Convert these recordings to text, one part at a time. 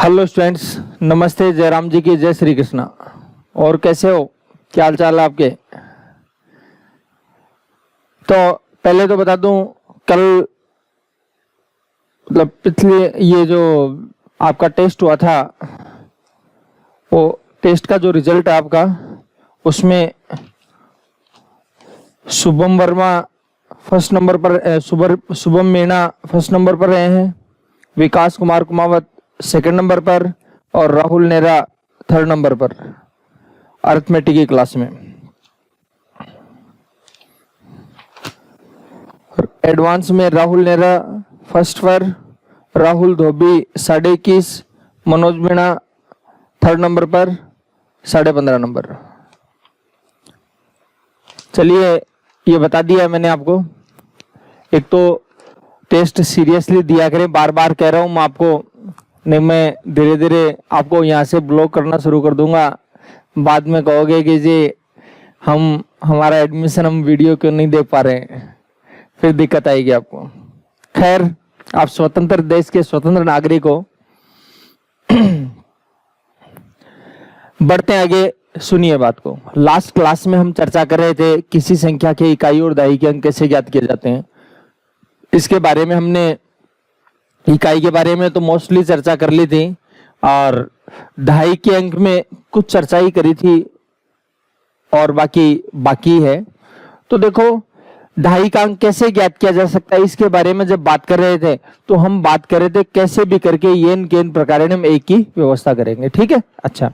Hello students, नमस्ते। जयराम जी की जय श्री कृष्णा। और कैसे हो, क्या हाल चाल है आपके? तो पहले तो बता दूं, कल मतलब पिछले ये जो आपका टेस्ट हुआ था, वो टेस्ट का जो रिजल्ट है आपका, उसमें शुभम वर्मा फर्स्ट नंबर पर, शुभम मीणा फर्स्ट नंबर पर रहे हैं, विकास कुमार कुमावत सेकंड नंबर पर और राहुल नेहरा थर्ड नंबर पर अर्थमेटिक की क्लास में। एडवांस में राहुल नेहरा फर्स्ट पर, राहुल धोबी 21.5, मनोज मीणा थर्ड नंबर पर 15.5 नंबर। चलिए, ये बता दिया मैंने आपको। एक तो टेस्ट सीरियसली दिया करें, बार बार कह रहा हूं मैं आपको, नहीं मैं धीरे धीरे आपको यहाँ से ब्लॉक करना शुरू कर दूंगा। बाद में कहोगे कि जी हमारा एडमिशन हम वीडियो क्यों नहीं देख पा रहे हैं, फिर दिक्कत आएगी आपको। खैर, आप स्वतंत्र देश के स्वतंत्र नागरिक हो। बढ़ते आगे, सुनिए बात को। लास्ट क्लास में हम चर्चा कर रहे थे किसी संख्या के इकाई और दहाई के अंक कैसे ज्ञात किए जाते हैं। इसके बारे में हमने इकाई के बारे में तो मोस्टली चर्चा कर ली थी, और दहाई के अंक में कुछ चर्चा ही करी थी, और बाकी है। तो देखो, दहाई का अंक कैसे ज्ञात किया जा सकता है, इसके बारे में जब बात कर रहे थे तो हम बात कर रहे थे कैसे भी करके येन केन प्रकार हम एक ही व्यवस्था करेंगे। ठीक है, अच्छा।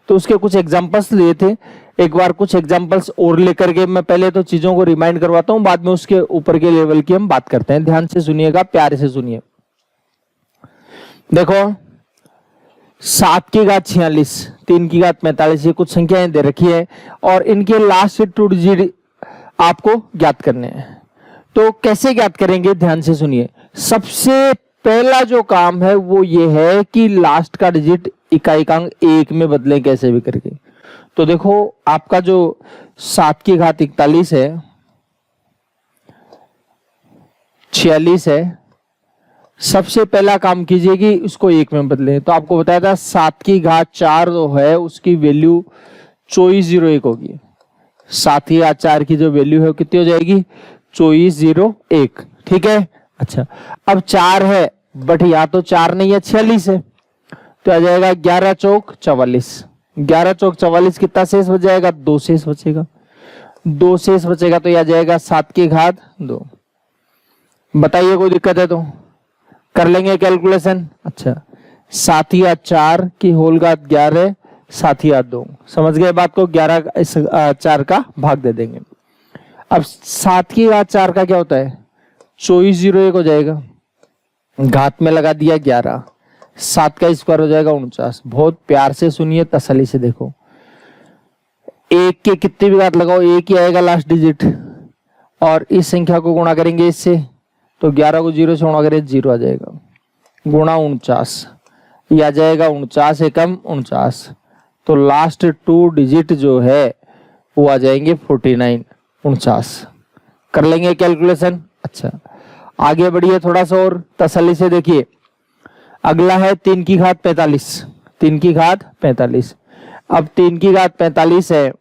तो उसके कुछ एग्जांपल्स लिए थे। एक बार कुछ एग्जांपल्स और लेकर के मैं पहले तो चीजों को रिमाइंड करवाता हूं, बाद में उसके ऊपर के लेवल की हम बात करते हैं। ध्यान से सुनिएगा, प्यार से सुनिए। देखो, 7 की घात 46, 3 की घात 45, ये कुछ संख्याएं दे रखी है, और इनके लास्ट 2 डिजिट आपको ज्ञात करने हैं। तो कैसे ज्ञात करेंगे, ध्यान से सुनिए। सबसे पहला जो काम है वो ये है कि लास्ट का डिजिट इकाई का अंक 1 में बदलें, कैसे भी करके। तो देखो, आपका जो 7 की घात 41 है, 46 है, सबसे पहला काम कीजिए कि उसको 1 में बदलें। तो आपको बताया था 7 की घात 4 जो है उसकी वैल्यू 2401 होगी। 7 की घात 4 की जो वैल्यू है कितनी हो जाएगी, 2401। ठीक है, अच्छा। अब 4 है, बट यहाँ तो 4 नहीं है, 46 है, तो आ जाएगा 11 चौक 44। 11 चौक 44, कितना शेष बच जाएगा, 2 शेष बचेगा। 2 शेष बचेगा तो आ जाएगा 7 की घात 2। बताइए, कोई दिक्कत है तो कर लेंगे कैलकुलेशन। अच्छा, 7 की घात 4 की होल घात 11, 7 की घात 2। समझ गए बात को, 11 4 का भाग दे देंगे। अब 7 की घात 4 का क्या होता है, 2401 हो जाएगा। घात में लगा दिया 11, 7 का स्क्वायर हो जाएगा 49। बहुत प्यार से सुनिए, तसल्ली से देखो। 1 के कितनी भी घात लगाओ, 1 ही आएगा लास्ट डिजिट, और इस संख्या को गुणा करेंगे इससे, तो 11 को 0 से गुणा करें, 0 आ जाएगा, गुणा 49, ये आ जाएगा 49 एकम 49। तो लास्ट 2 डिजिट जो है वो आ जाएंगे 49, 49। कर लेंगे कैलकुलेशन। अच्छा, आगे बढ़िए थोड़ा सा और तसल्ली से देखिए। अगला है 3 की घात 45, 3 की घात 45। अब 3 की घात 45 है,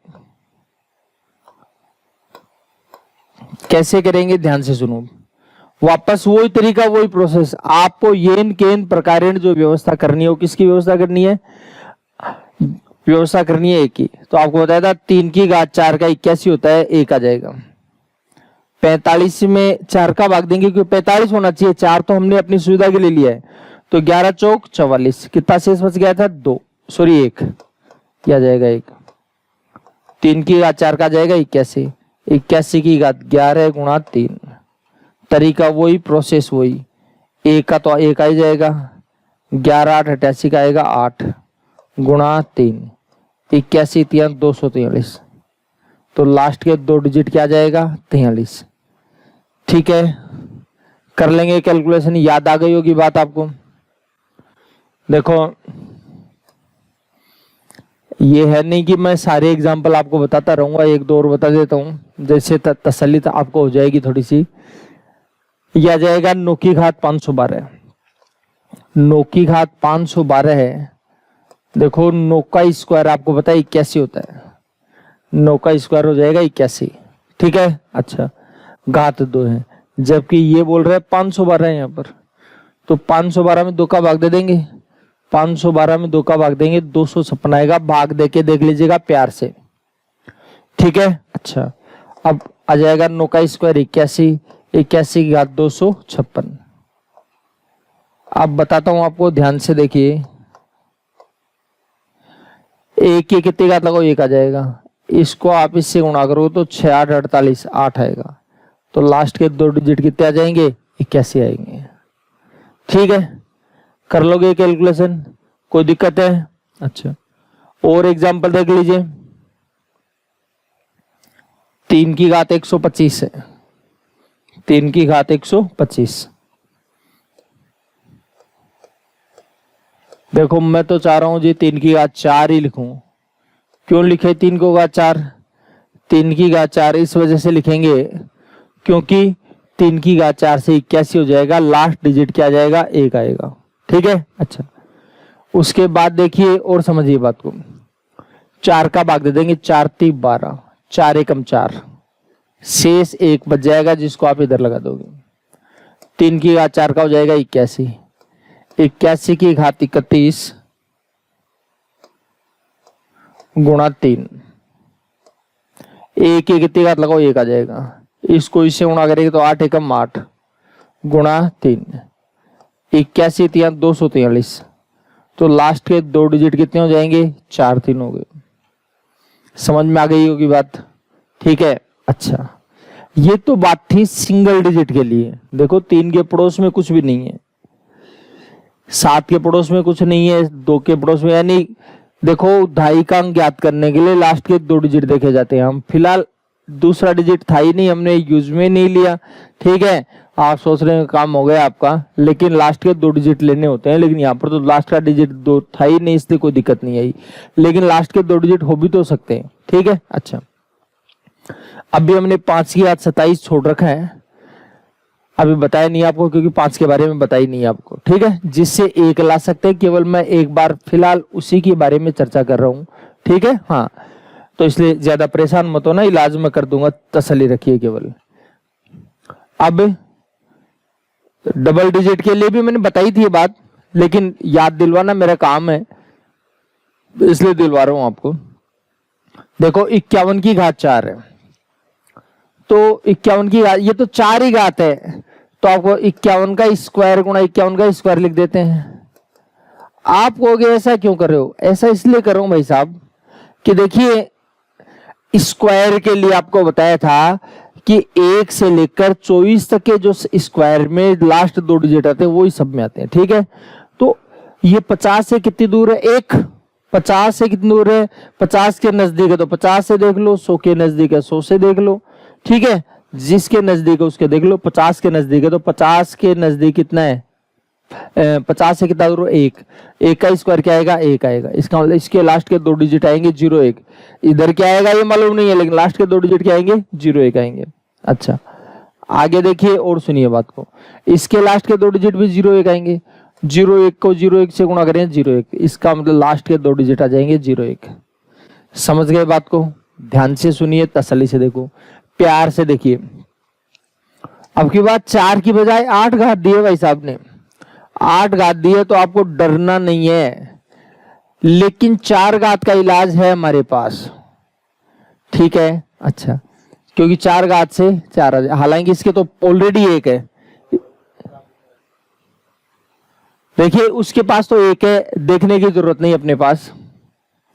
कैसे करेंगे, ध्यान से सुनो। वापस वही तरीका, वही प्रोसेस। आपको येन केन प्रकारेण जो व्यवस्था करनी है, वो किसकी व्यवस्था करनी है, व्यवस्था करनी है 1 की। तो आपको बताया था 3 की घात 4 का 81 होता है, 1 आ जाएगा। 45 में 4 का भाग देंगे, क्योंकि 45 होना चाहिए, 4 तो हमने अपनी सुविधा के लिए लिया है। तो 11 चौक 44, कितना शेष बच गया था, 2, सॉरी 1, क्या जाएगा 1। 3 की घात 4 का जाएगा 81, 81 की घात 11 गुणा 3। तरीका वही, प्रोसेस वही। 1 का तो 1 आ ही जाएगा, 11 8 88 का आएगा 8 गुणा 3, 81 3 243। तो लास्ट के 2 डिजिट क्या जाएगा, 43। ठीक है, कर लेंगे कैलकुलेशन। याद आ गई होगी बात आपको। देखो, ये है नहीं कि मैं सारे एग्जाम्पल आपको बताता रहूंगा, 1 2 और बता देता हूं, जैसे तसल्ली आपको हो जाएगी थोड़ी सी। यह आ जाएगा 9 की घात 512, 9 की घात 512 है। देखो 9 का स्क्वायर आपको पता है 81 होता है, 9 का स्क्वायर हो जाएगा 81, ठीक है। अच्छा, घात 2 है, जबकि ये बोल रहा है 512 है यहाँ पर, तो 512 में 2 का भाग दे देंगे, 512 में 2 का भाग देंगे 256 आएगा। भाग देके देख लीजिएगा प्यार से, ठीक है। अच्छा, अब आ जाएगा 9 का स्क्वायर 81, 81 की घात 256। अब बताता हूं आपको, ध्यान से देखिए, 1 की कितनी घात लगाओ 1 आ जाएगा, इसको आप इससे गुणा करो तो 6 8 48 8 आएगा, तो लास्ट के 2 डिजिट कितने आ जाएंगे 81 आएंगे, ठीक है। कर लोगे कैलकुलेशन, कोई दिक्कत है? अच्छा, और एग्जांपल देख लीजिए, 3 की घात 125 है, 3 की घात 125। देखो मैं तो चाह रहा हूं जी 3 की घात 4 ही लिखूं। क्यों लिखे 3 को घात 4? 3 की घात 4 इस वजह से लिखेंगे क्योंकि 3 की घात 4 से 81 हो जाएगा, लास्ट डिजिट क्या आ जाएगा 1 आएगा, ठीक है। अच्छा, उसके बाद देखिए और समझिए बात को, 4 का भाग दे देंगे, 4 3 12, 4 एकम 4, शेष 1 बच जाएगा जिसको आप इधर लगा दोगे। 3 की घात 4 का हो जाएगा 81, 81 की घात 31 गुणा 3, 1 की कितनी घात लगाओ 1 आ जाएगा, इसको इससे गुणा करेंगे तो 8 एकम 8 गुणा 3, 81 3 243, तो लास्ट के 2 डिजिट कितने हो जाएंगे 4 3 हो गए। समझ में आ गई होगी बात, ठीक है। अच्छा, ये तो बात थी सिंगल डिजिट के लिए। देखो 3 के पड़ोस में कुछ भी नहीं है, 7 के पड़ोस में कुछ नहीं है, 2 के पड़ोस में, यानी देखो ढाई का अंक ज्ञात करने के लिए लास्ट के 2 डिजिट देखे जाते हैं। हम फिलहाल दूसरा डिजिट था ही नहीं, हमने यूज में नहीं लिया, ठीक है। आप सोच रहे हैं काम हो गया आपका, लेकिन लास्ट के 2 डिजिट लेने होते हैं, लेकिन यहाँ पर तो लास्ट का डिजिट 2 था ही नहीं, इसलिए कोई दिक्कत नहीं आई, लेकिन लास्ट के 2 डिजिट हो भी तो सकते हैं, ठीक है। अच्छा, अभी हमने 5 की घात 27 छोड़ रखा है, अभी बताया नहीं आपको क्योंकि 5 के बारे में बताई नहीं आपको, ठीक है। जिससे 1 ला सकते हैं, केवल मैं एक बार फिलहाल उसी के बारे में चर्चा कर रहा हूँ, ठीक है। हाँ, तो इसलिए ज्यादा परेशान मत होना, इलाज में कर दूंगा, तसल्ली रखिए केवल। अब डबल डिजिट के लिए भी मैंने बताई थी ये बात, लेकिन याद दिलवाना मेरा काम है, इसलिए दिलवा रहा हूं आपको। देखो 51 की घात 4 है, तो 51 की घात, ये तो 4 ही घात है, तो आपको 51 का स्क्वायर गुणा 51 का स्क्वायर लिख देते हैं। आप कहोगे ऐसा क्यों कर रहे हो? ऐसा इसलिए कर रहा हूं भाई साहब कि देखिए स्क्वायर के लिए आपको बताया था कि 1 से लेकर 24 तक के जो स्क्वायर में लास्ट 2 डिजिट आते हैं वो ही सब में आते हैं, ठीक है। तो ये 50 से कितनी दूर है? 1। 50 से कितनी दूर है? 50 के नजदीक है तो 50 से देख लो, 100 के नजदीक है 100 से देख लो, ठीक है। जिसके नजदीक है उसके देख लो। 50 के नजदीक है तो 50 के नजदीक कितना है? 50 से कितना दूर? 1। 1 का स्क्वायर क्या आएगा? 1 आएगा। इसका मतलब इसके लास्ट के 2 डिजिट आएंगे 0 1। इधर क्या आएगा ये मालूम नहीं है, लेकिन लास्ट के 2 डिजिट क्या आएंगे? 0 1 आएंगे। अच्छा, आगे देखिए और सुनिए बात को, इसके लास्ट के 2 डिजिट भी 0 1 आएंगे। 0 1 को 0 1 से गुणा करें 0 1, इसका मतलब लास्ट के 2 डिजिट आ जाएंगे 0 1। समझ गए बात को? ध्यान से सुनिए, तसल्ली से देखो, प्यार से देखिए। अब की बात 4 की बजाय 8 घात दिए भाई साहब ने, 8 घात दिए तो आपको डरना नहीं है, लेकिन 4 घात का इलाज है हमारे पास, ठीक है। अच्छा, क्योंकि 4 घात से 4 आ जाए, हालांकि इसके तो ऑलरेडी 1 है। देखिए उसके पास तो 1 है, देखने की जरूरत नहीं अपने पास,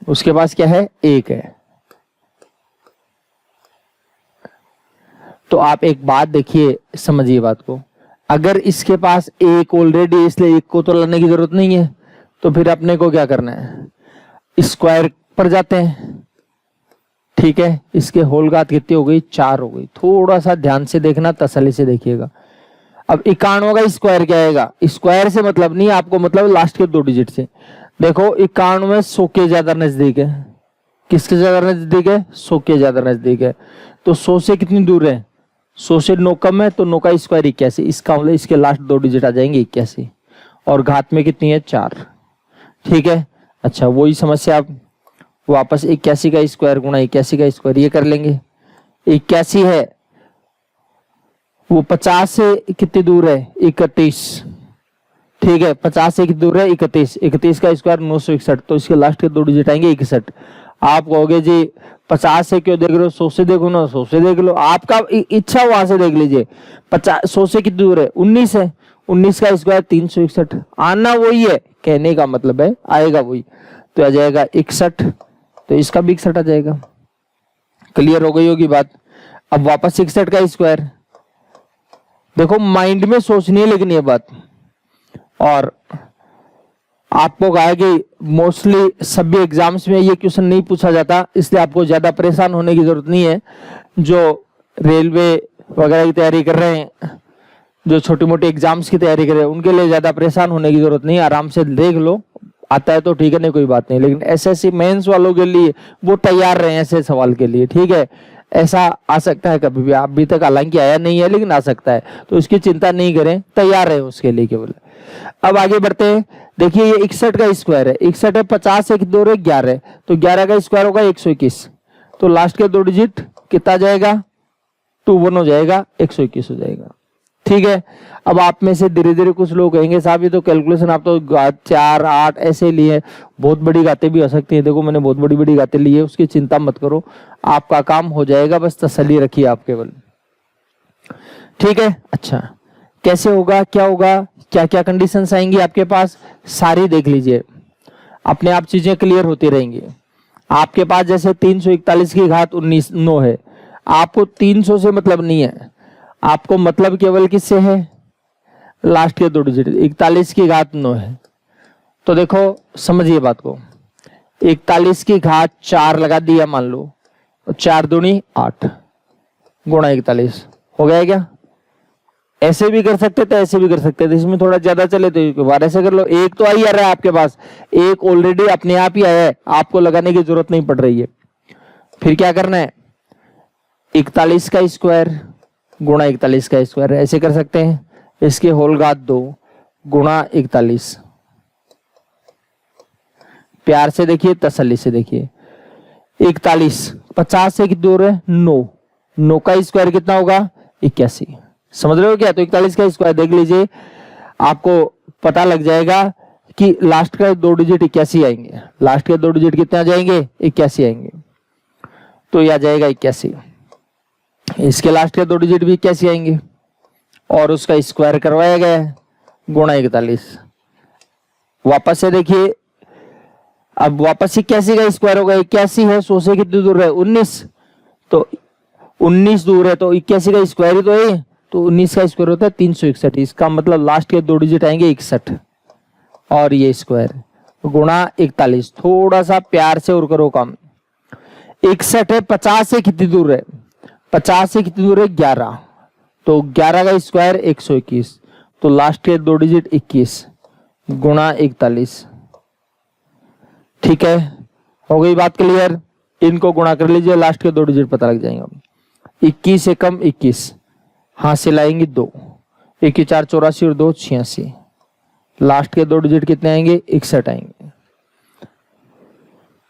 उसके पास क्या है? 1 है। तो आप एक बात देखिए, समझिए बात को, अगर इसके पास 1 ऑलरेडी, इसलिए 1 को तो लाने की जरूरत नहीं है, तो फिर अपने को क्या करना है? स्क्वायर पर जाते हैं, ठीक है। इसके होल घात कितनी हो गई? 4 हो गई। थोड़ा सा ध्यान से देखना, तसल्ली से देखिएगा। अब 91 का स्क्वायर क्या आएगा? स्क्वायर से मतलब नहीं आपको, मतलब लास्ट के 2 डिजिट से। देखो 91 100 के ज्यादा नजदीक है। किसके ज्यादा नजदीक है? 100 के ज्यादा नजदीक है। तो 100 से कितनी दूर है? 100 से 9 कम है, तो 9 का स्क्वायर 81। इसका मतलब इसके लास्ट 2 डिजिट आ जाएंगे 81। और घात में कितनी है 4। ठीक है, अच्छा वही समस्या आप वापस 81 का स्क्वायर गुणा 81 का स्क्वायर ये कर लेंगे। 81 है वो 50 से कितनी दूर है 31। ठीक है, 50 से कितनी दूर है 31। 31 का स्क्वायर 961, तो इसके लास्ट के 2 डिजिट आएंगे 61। आप कहोगे जी 50 से क्यों देख रहे हो, 100 से देखो ना, 100 से देख लो, आपका इच्छा वहां से देख लीजिए। 100 से कितनी दूर है 19 है, 19 का स्क्वायर 361। आना वही है, कहने का मतलब है आएगा वही, तो आ जाएगा 61, तो इसका भी 61 आ जाएगा। क्लियर हो गई होगी बात। अब वापस 61 का स्क्वायर, देखो माइंड में सोचनी है लेकिन ये बात, और आपको कहा कि मोस्टली सभी एग्जाम्स में ये क्वेश्चन नहीं पूछा जाता, इसलिए आपको ज्यादा परेशान होने की जरूरत नहीं है। जो रेलवे वगैरह की तैयारी कर रहे हैं, जो छोटी मोटी एग्जाम्स की तैयारी कर रहे हैं, उनके लिए ज्यादा परेशान होने की जरूरत नहीं है, आराम से देख लो, आता है तो ठीक है, नहीं कोई बात नहीं। लेकिन एसएससी मेंस वालों के लिए वो तैयार रहे ऐसे सवाल के लिए। ठीक है, ऐसा आ सकता है कभी भी, आप अभी तक हालांकि आया नहीं है लेकिन आ सकता है, तो इसकी चिंता नहीं करें, तैयार रहे उसके लिए केवल। अब आगे बढ़ते हैं, देखिए ये 61 का स्क्वायर है, 61 है 50 से कितनी दूर है 11 है, तो 11 का स्क्वायर होगा 121, तो लास्ट के 2 डिजिट कितना जाएगा 21 हो जाएगा, 121 हो जाएगा। ठीक है, अब आप में से धीरे धीरे कुछ लोग कहेंगे साहब ये तो कैलकुलेशन आप तो 4 8 ऐसे लिए, बहुत बड़ी गातें भी हो सकती है। देखो मैंने बहुत बड़ी बड़ी गातें ली है, उसकी चिंता मत करो, आपका काम हो जाएगा, बस तसल्ली रखिए आप केवल। ठीक है, अच्छा कैसे होगा, क्या होगा, क्या क्या कंडीशंस आएंगी आपके पास, सारी देख लीजिए, अपने आप चीजें क्लियर होती रहेंगी। आपके पास जैसे 341 की घात 19 9 है, आपको 300 से मतलब नहीं है, आपको मतलब केवल किससे है, लास्ट के 2 डिजिट। 41 की घात 9 है, तो देखो समझिए बात को, 41 की घात 4 लगा दिया मान लो, 4 दूनी 8 गुणा 41 हो गया क्या। ऐसे भी कर सकते थे, ऐसे भी कर सकते थे, इसमें थोड़ा ज्यादा चले तो एक बार ऐसे कर लो। एक तो आई आ रहा है आपके पास, एक ऑलरेडी अपने आप ही आया है, आपको लगाने की जरूरत नहीं पड़ रही है। फिर क्या करना है, 41 का स्क्वायर गुणा 41 का स्क्वायर, ऐसे कर सकते हैं, इसके होल घात 2 गुणा 41। प्यार से देखिए, तसल्ली से देखिए, 41 50 से कितनी दूर है 9, 9 का स्क्वायर कितना होगा 81, समझ रहे हो क्या। तो 41 का स्क्वायर देख लीजिए, आपको पता लग जाएगा कि लास्ट का 2 डिजिट 81 आएंगे, लास्ट के 2 डिजिट कितने आ जाएंगे 81 आएंगे, तो यह आ जाएगा 81। इसके लास्ट के 2 डिजिट भी 81 आएंगे, और उसका स्क्वायर करवाया गया है गुणा 41। वापस से देखिए, अब वापस 81 का स्क्वायर होगा, 81 है 100 से कितनी दूर है 19, तो 19 दूर है, तो 81 का स्क्वायर ही तो है, तो 19 का स्क्वायर होता है 361। इसका मतलब लास्ट के 2 डिजिट आएंगे 61, और ये स्क्वायर गुणा 41। थोड़ा सा प्यार से और करो काम। 61 है 50 से कितनी दूर है, 50 से कितनी दूर है 11, तो 11 का स्क्वायर 121, तो लास्ट के 2 डिजिट 21 गुणा 41। ठीक है, हो गई बात क्लियर। इनको गुणा कर लीजिए, लास्ट के 2 डिजिट पता लग जाएंगे। 21 से कम 21, हाथ से लाएंगे 2, 1 4 84 और 2 86, लास्ट के 2 डिजिट कितने आएंगे 61 आएंगे।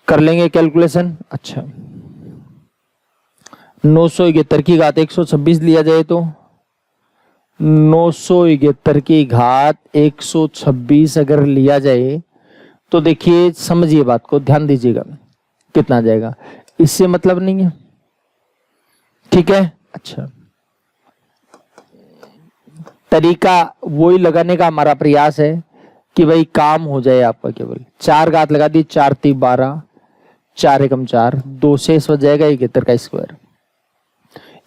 कर लेंगे कैलकुलेशन। अच्छा 971 की घात 126 लिया जाए तो 971 की घात 126 अगर लिया जाए तो देखिए, समझिए बात को, ध्यान दीजिएगा, कितना जाएगा, इससे मतलब नहीं है। ठीक है, अच्छा तरीका वही लगाने का हमारा प्रयास है कि भाई काम हो जाए आपका। केवल 4 घात लगा दी, 4 3 12, 4 एकम 4, 2 शेष हो जाएगा 71 का स्क्वायर,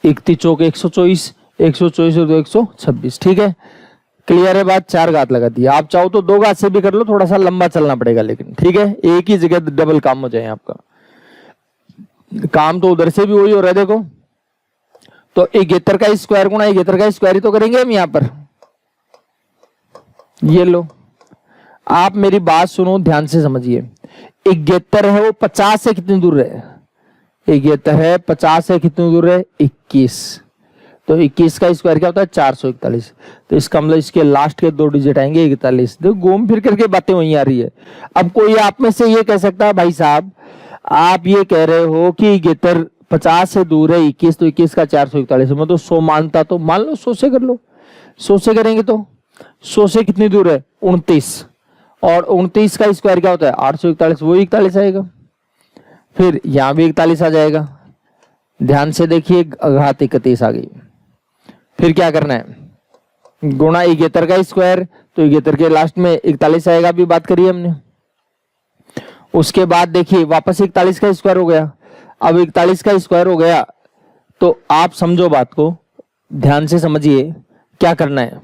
1 चौक 124, 124 और 2 126। ठीक है, क्लियर है बात। 4 घात लगा दी, आप चाहो तो 2 घात से भी कर लो, थोड़ा सा लंबा चलना पड़ेगा लेकिन। ठीक है, एक ही जगह डबल काम हो जाए आपका, काम तो उधर से भी वही हो रहा है। देखो तो 71 का स्क्वायर गुणा 71 का स्क्वायर ही तो करेंगे हम यहां पर। ये लो, आप मेरी बात सुनो, ध्यान से समझिए। 71 है वो 50 से कितनी दूर है, 71 है 50 से कितनी दूर है 21, तो 21 का स्क्वायर क्या होता है 441। तो इसका मतलब इसके लास्ट के 2 डिजिट आएंगे 41। देखो घूम फिर करके बातें वहीं आ रही है। अब कोई आप में से ये कह सकता है भाई साहब आप ये कह रहे हो कि गेतर 50 से दूर है 21, तो 21 का 441 मतलब 100 मानता, तो मान लो 100 से कर लो। 100 से करेंगे तो 100 से कितनी दूर है 29, और 29 का स्क्वायर क्या होता है 841, वो 41 आएगा। फिर यहां भी 41 आ जाएगा। ध्यान से देखिए घात 31 आ गई। फिर क्या करना है गुणा 71 का स्क्वायर, तो 71 के लास्ट में 41 आएगा, अभी बात करी हमने। उसके बाद देखिए वापस 41 का स्क्वायर हो गया। अब 41 का स्क्वायर हो गया तो आप समझो बात को, ध्यान से समझिए क्या करना है।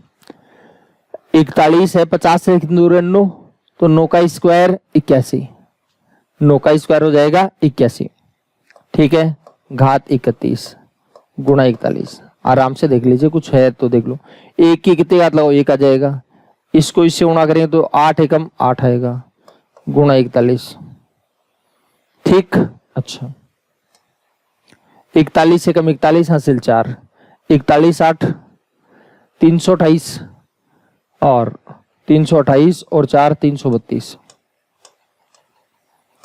41 है 50 से कितनी दूर है 9, तो 9 का स्क्वायर 81, 9 का स्क्वायर हो जाएगा 81। ठीक है, घात 31 गुणा 41। आराम से देख लीजिए, कुछ है तो देख लो। 1 की कितनी घात लगाओ 1 आ जाएगा। इसको इससे गुणा करेंगे तो 8 एकम 8 आएगा गुणा 41। ठीक, अच्छा 41 एकम 41 हासिल 4, 41 8 328 और 328 और 4 332।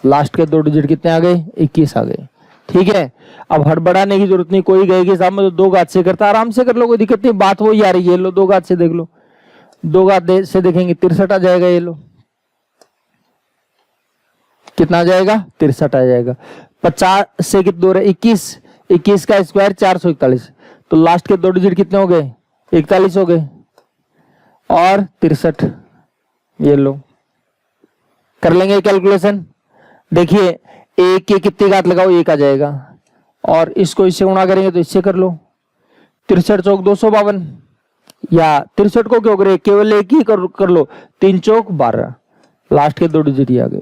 लास्ट के 2 डिजिट कितने आ गए 21 आ गए। ठीक है, अब हड़बड़ाने की जरूरत नहीं। कोई गए कि साहब मैं तो 2 घात से करता, आराम से कर लो, कोई दिक्कत नहीं। बात वही आ रही है। लो 2 घात से देख लो, 2 घात से देखेंगे 63 आ जाएगा। ये लो कितना आ जाएगा 63 आ जाएगा। 50 से कितनी दूर है 21, 21 का स्क्वायर 441, तो लास्ट के 2 डिजिट कितने हो गए 41 हो गए और 63। ये लो कर लेंगे कैलकुलेशन। देखिए 1 की कितनी घात लगाओ 1 आ जाएगा, और इसको इससे गुणा करेंगे तो इससे कर लो। 63 चौक 252, या 63 को क्यों करे, केवल 1 ही कर लो। 3 चौक 12, लास्ट के 2 डिजिट ही आ गए।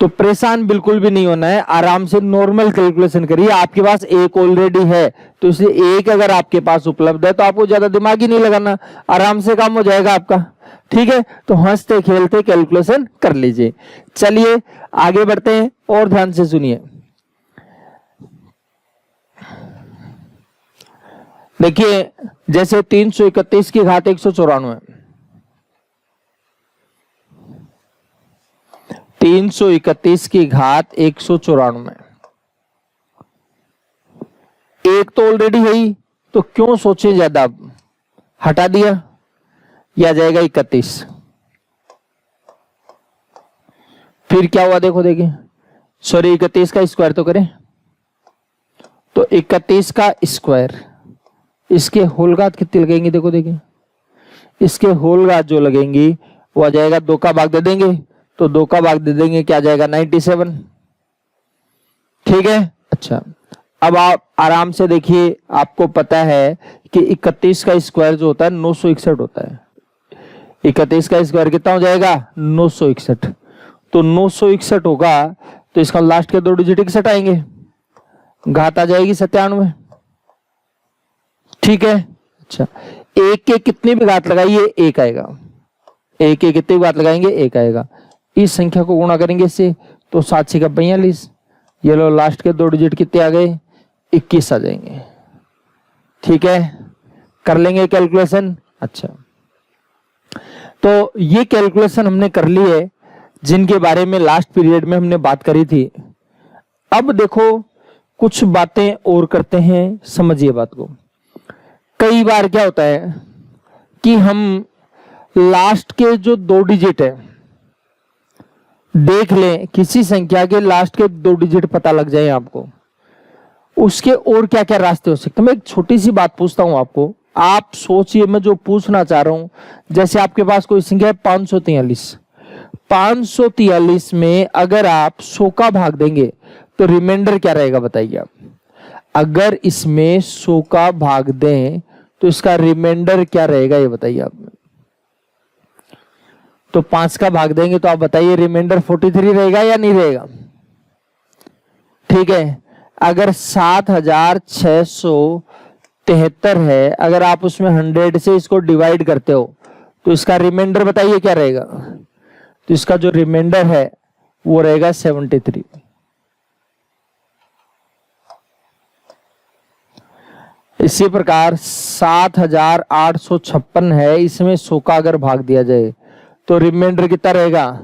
तो परेशान बिल्कुल भी नहीं होना है, आराम से नॉर्मल कैलकुलेशन करिए। आपके पास 1 ऑलरेडी है, तो इसलिए 1 अगर आपके पास उपलब्ध है तो आपको ज्यादा दिमाग ही नहीं लगाना, आराम से काम हो जाएगा आपका। ठीक है, तो हंसते खेलते कैलकुलेशन कर लीजिए। चलिए आगे बढ़ते हैं और ध्यान से सुनिए। देखिए जैसे 331 की घात 194, 331 की घात 194, एक तो ऑलरेडी है ही, तो क्यों सोचे ज्यादा, हटा दिया, यह आ जाएगा 31। फिर क्या हुआ देखो, देखिए सॉरी 31 का स्क्वायर तो करें, तो 31 का स्क्वायर, इसके होल घात कितनी लगेंगी देखो, देखिए इसके होल घात जो लगेंगी वो आ जाएगा 2 का भाग दे देंगे, तो 2 का भाग दे देंगे क्या आ जाएगा 97। ठीक है, अच्छा अब आप आराम से देखिए, आपको पता है कि 31 का स्क्वायर जो होता है 961 होता है। 31 का स्क्वायर कितना हो जाएगा 961, तो 961 होगा, तो इसका लास्ट के 2 डिजिट 61 आएंगे, घात आ जाएगी 97। ठीक है, अच्छा 1 के कितनी भी घात लगाइए 1 आएगा, 1 के कितनी भी घात लगाएंगे 1 आएगा। इस संख्या को गुणा करेंगे इससे, तो 7 6 का 42, ये लो लास्ट के 2 डिजिट कितने आ गए 21 आ जाएंगे। ठीक है, कर लेंगे कैलकुलेशन। अच्छा तो ये कैलकुलेशन हमने कर ली है जिनके बारे में लास्ट पीरियड में हमने बात करी थी। अब देखो कुछ बातें और करते हैं, समझिए बात को। कई बार क्या होता है कि हम लास्ट के जो 2 डिजिट है, देख लें किसी संख्या के लास्ट के 2 डिजिट पता लग जाए आपको, उसके और क्या क्या रास्ते हो सकते हैं। मैं एक छोटी सी बात पूछता हूं आपको, आप सोचिए मैं जो पूछना चाह रहा हूं। जैसे आपके पास कोई संख्या है 543, 543 में अगर आप 100 का भाग देंगे तो रिमाइंडर क्या रहेगा बताइए आप। अगर इसमें 100 का भाग दें तो इसका रिमाइंडर क्या रहेगा ये बताइए आप। तो 5 का भाग देंगे तो आप बताइए रिमाइंडर 43 रहेगा या नहीं रहेगा। ठीक है, अगर 7673 है, अगर आप उसमें 100 से इसको डिवाइड करते हो तो इसका रिमाइंडर बताइए क्या रहेगा। तो इसका जो रिमाइंडर है वो रहेगा 73। इसी प्रकार 7856 है, इसमें 100 का अगर भाग दिया जाए तो रिमाइंडर कितना रहेगा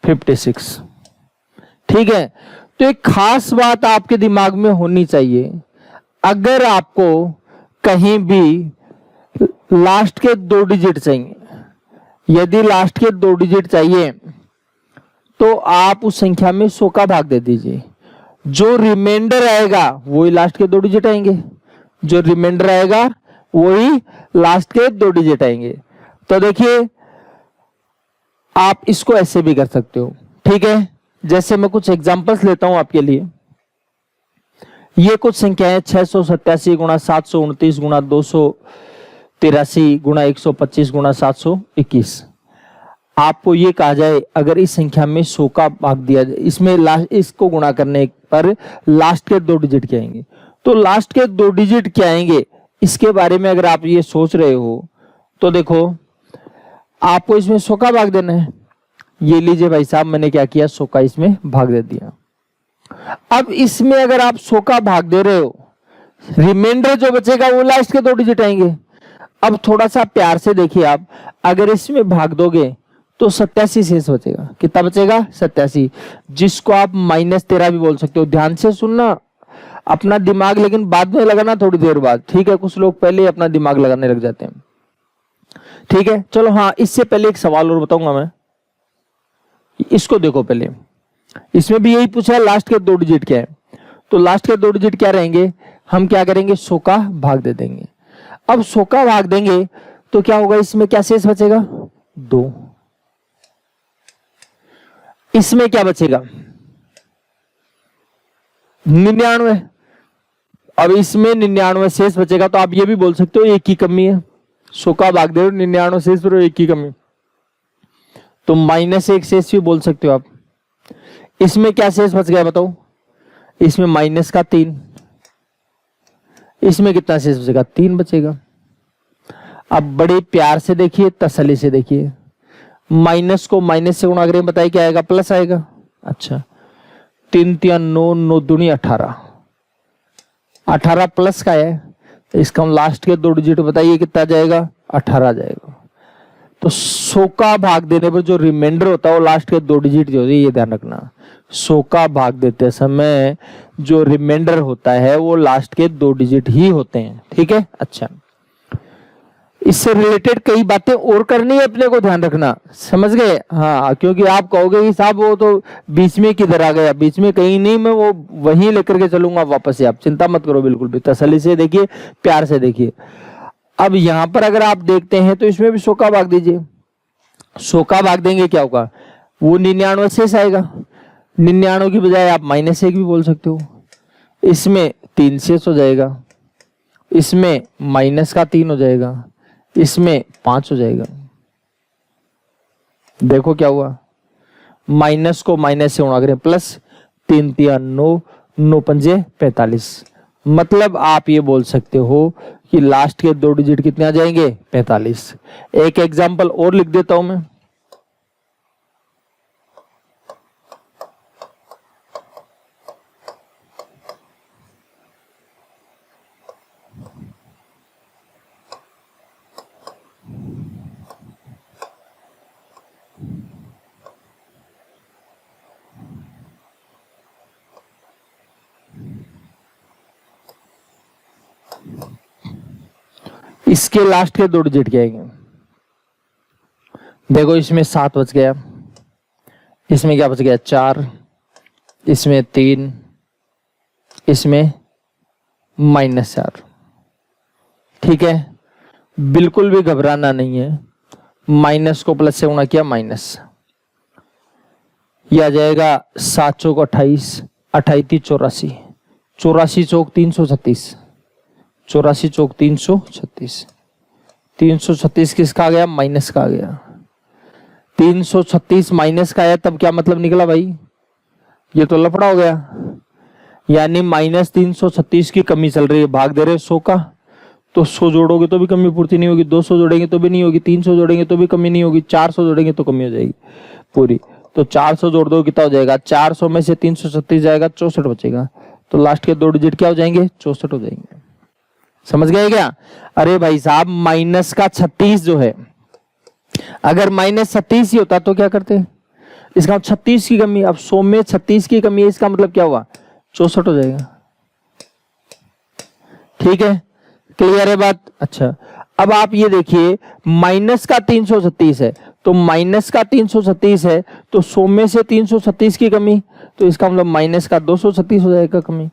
56। ठीक है, तो एक खास बात आपके दिमाग में होनी चाहिए, अगर आपको कहीं भी लास्ट के 2 डिजिट चाहिए, यदि लास्ट के 2 डिजिट चाहिए तो आप उस संख्या में 100 का भाग दे दीजिए, जो रिमाइंडर आएगा वही लास्ट के 2 डिजिट आएंगे, जो रिमाइंडर आएगा वही लास्ट के 2 डिजिट आएंगे। तो देखिए आप इसको ऐसे भी कर सकते हो। ठीक है, जैसे मैं कुछ एग्जांपल्स लेता हूं आपके लिए। ये कुछ संख्याएं 687 गुणा 729 गुणा 283 गुणा 125 गुणा 721। आपको ये कहा जाए अगर इस संख्या में 100 का भाग दिया जाए, इसमें लास्ट इसको गुणा करने पर लास्ट के 2 डिजिट क्या आएंगे, तो लास्ट के 2 डिजिट क्या आएंगे इसके बारे में अगर आप ये सोच रहे हो तो देखो आपको इसमें 100 का भाग देना है। ये लीजिए भाई साहब, मैंने क्या किया 100 का इसमें भाग दे दिया। अब इसमें अगर आप 100 का भाग दे रहे हो, रिमाइंडर जो बचेगा वो लास्ट के 2 डिजिट आएंगे। अब थोड़ा सा प्यार से देखिए, आप अगर इसमें भाग दोगे तो 87 शेष बचेगा। कितना बचेगा 87, जिसको आप -13 भी बोल सकते हो। ध्यान से सुनना अपना दिमाग, लेकिन बाद में लगाना थोड़ी देर बाद। ठीक है, कुछ लोग पहले ही अपना दिमाग लगाने लग जाते हैं। ठीक है, चलो हाँ, इससे पहले एक सवाल और बताऊंगा मैं, इसको देखो पहले। इसमें भी यही पूछा लास्ट के 2 डिजिट क्या है, तो लास्ट के 2 डिजिट क्या रहेंगे, हम क्या करेंगे 100 का भाग दे देंगे। अब 100 का भाग देंगे तो क्या होगा, इसमें क्या शेष बचेगा 2, इसमें क्या बचेगा 99। अब इसमें 99 शेष बचेगा, तो आप ये भी बोल सकते हो एक ही कमी है। 100 का भाग दे रहे हो 99 शेष पर एक ही कमी, तो -1 शेष भी बोल सकते हो आप। इसमें क्या शेष बच गया बताओ, इसमें -3, इसमें कितना शेष बचेगा 3 बचेगा। अब बड़े प्यार से देखिए, तसल्ली से देखिए, माइनस को माइनस से गुणा करें, बताइए क्या आएगा, प्लस आएगा। अच्छा, 3 3 9 9 दूनी 18, 18 प्लस का है, इसका हम लास्ट के 2 डिजिट बताइए कितना जाएगा 18 जाएगा। तो 100 का भाग देने पर जो रिमाइंडर होता है वो लास्ट के 2 डिजिट जो होती है, ये ध्यान रखना। 100 का भाग देते समय जो रिमाइंडर होता है वो लास्ट के 2 डिजिट ही होते हैं। ठीक है, अच्छा, इससे रिलेटेड कई बातें और करनी है अपने को, ध्यान रखना, समझ गए। हाँ, क्योंकि आप कहोगे कि साहब वो तो बीच में किधर आ गया, बीच में कहीं नहीं, मैं वो वहीं लेकर के चलूंगा वापस से। आप चिंता मत करो, बिल्कुल भी तसल्ली से देखिए, प्यार से देखिए। अब यहां पर अगर आप देखते हैं तो इसमें भी 100 का भाग दीजिए। 100 का भाग देंगे क्या होगा, वो 99 शेष आएगा। 99 की बजाय आप -1 भी बोल सकते हो। इसमें 3 शेष हो जाएगा, इसमें -3 हो जाएगा, इसमें 5 हो जाएगा। देखो क्या हुआ, माइनस को माइनस से गुणा करें, प्लस 3 3 9 9 5 45। मतलब आप ये बोल सकते हो कि लास्ट के 2 डिजिट कितने आ जाएंगे 45। एक एग्जांपल और लिख देता हूं मैं। इसके लास्ट के 2 डिजिट क्या आएंगे, देखो इसमें 7 बच गया, इसमें क्या बच गया 4, इसमें 3, इसमें -4। ठीक है, बिल्कुल भी घबराना नहीं है। माइनस को प्लस से गुणा किया, माइनस, यह आ जाएगा 7 चौक 28, 28 84, 84 चौक 336, 84 चौक 336, 336 किसका आ गया, माइनस का आ गया। 336 माइनस का आया, तब क्या मतलब निकला भाई, ये तो लफड़ा हो गया, यानी -336 की कमी चल रही है। भाग दे रहे 100 का, तो 100 जोड़ोगे तो भी कमी पूर्ति नहीं होगी, 200 जोड़ेंगे तो भी नहीं होगी, 300 जोड़ेंगे तो भी कमी नहीं होगी, 400 जोड़ेंगे तो कमी हो जाएगी पूरी। तो 400 जोड़ दो कितना हो जाएगा, 400 में से 336 जाएगा, 64 बचेगा। तो लास्ट के 2 डिजिट क्या हो जाएंगे, 64 हो जाएंगे। समझ गए क्या? अरे भाई साहब माइनस का 36 जो है, अगर माइनस 36 ही होता तो क्या करते? इसका 36 की कमी, अब 100 में 36 की कमी है, इसका मतलब क्या हुआ? 64 हो जाएगा। ठीक है, क्लियर है बात? अच्छा, अब आप ये देखिए माइनस का 336 है, तो माइनस का 336 है तो 100 में से 336 की कमी, तो इसका मतलब माइनस का 236 हो जाएगा कमी।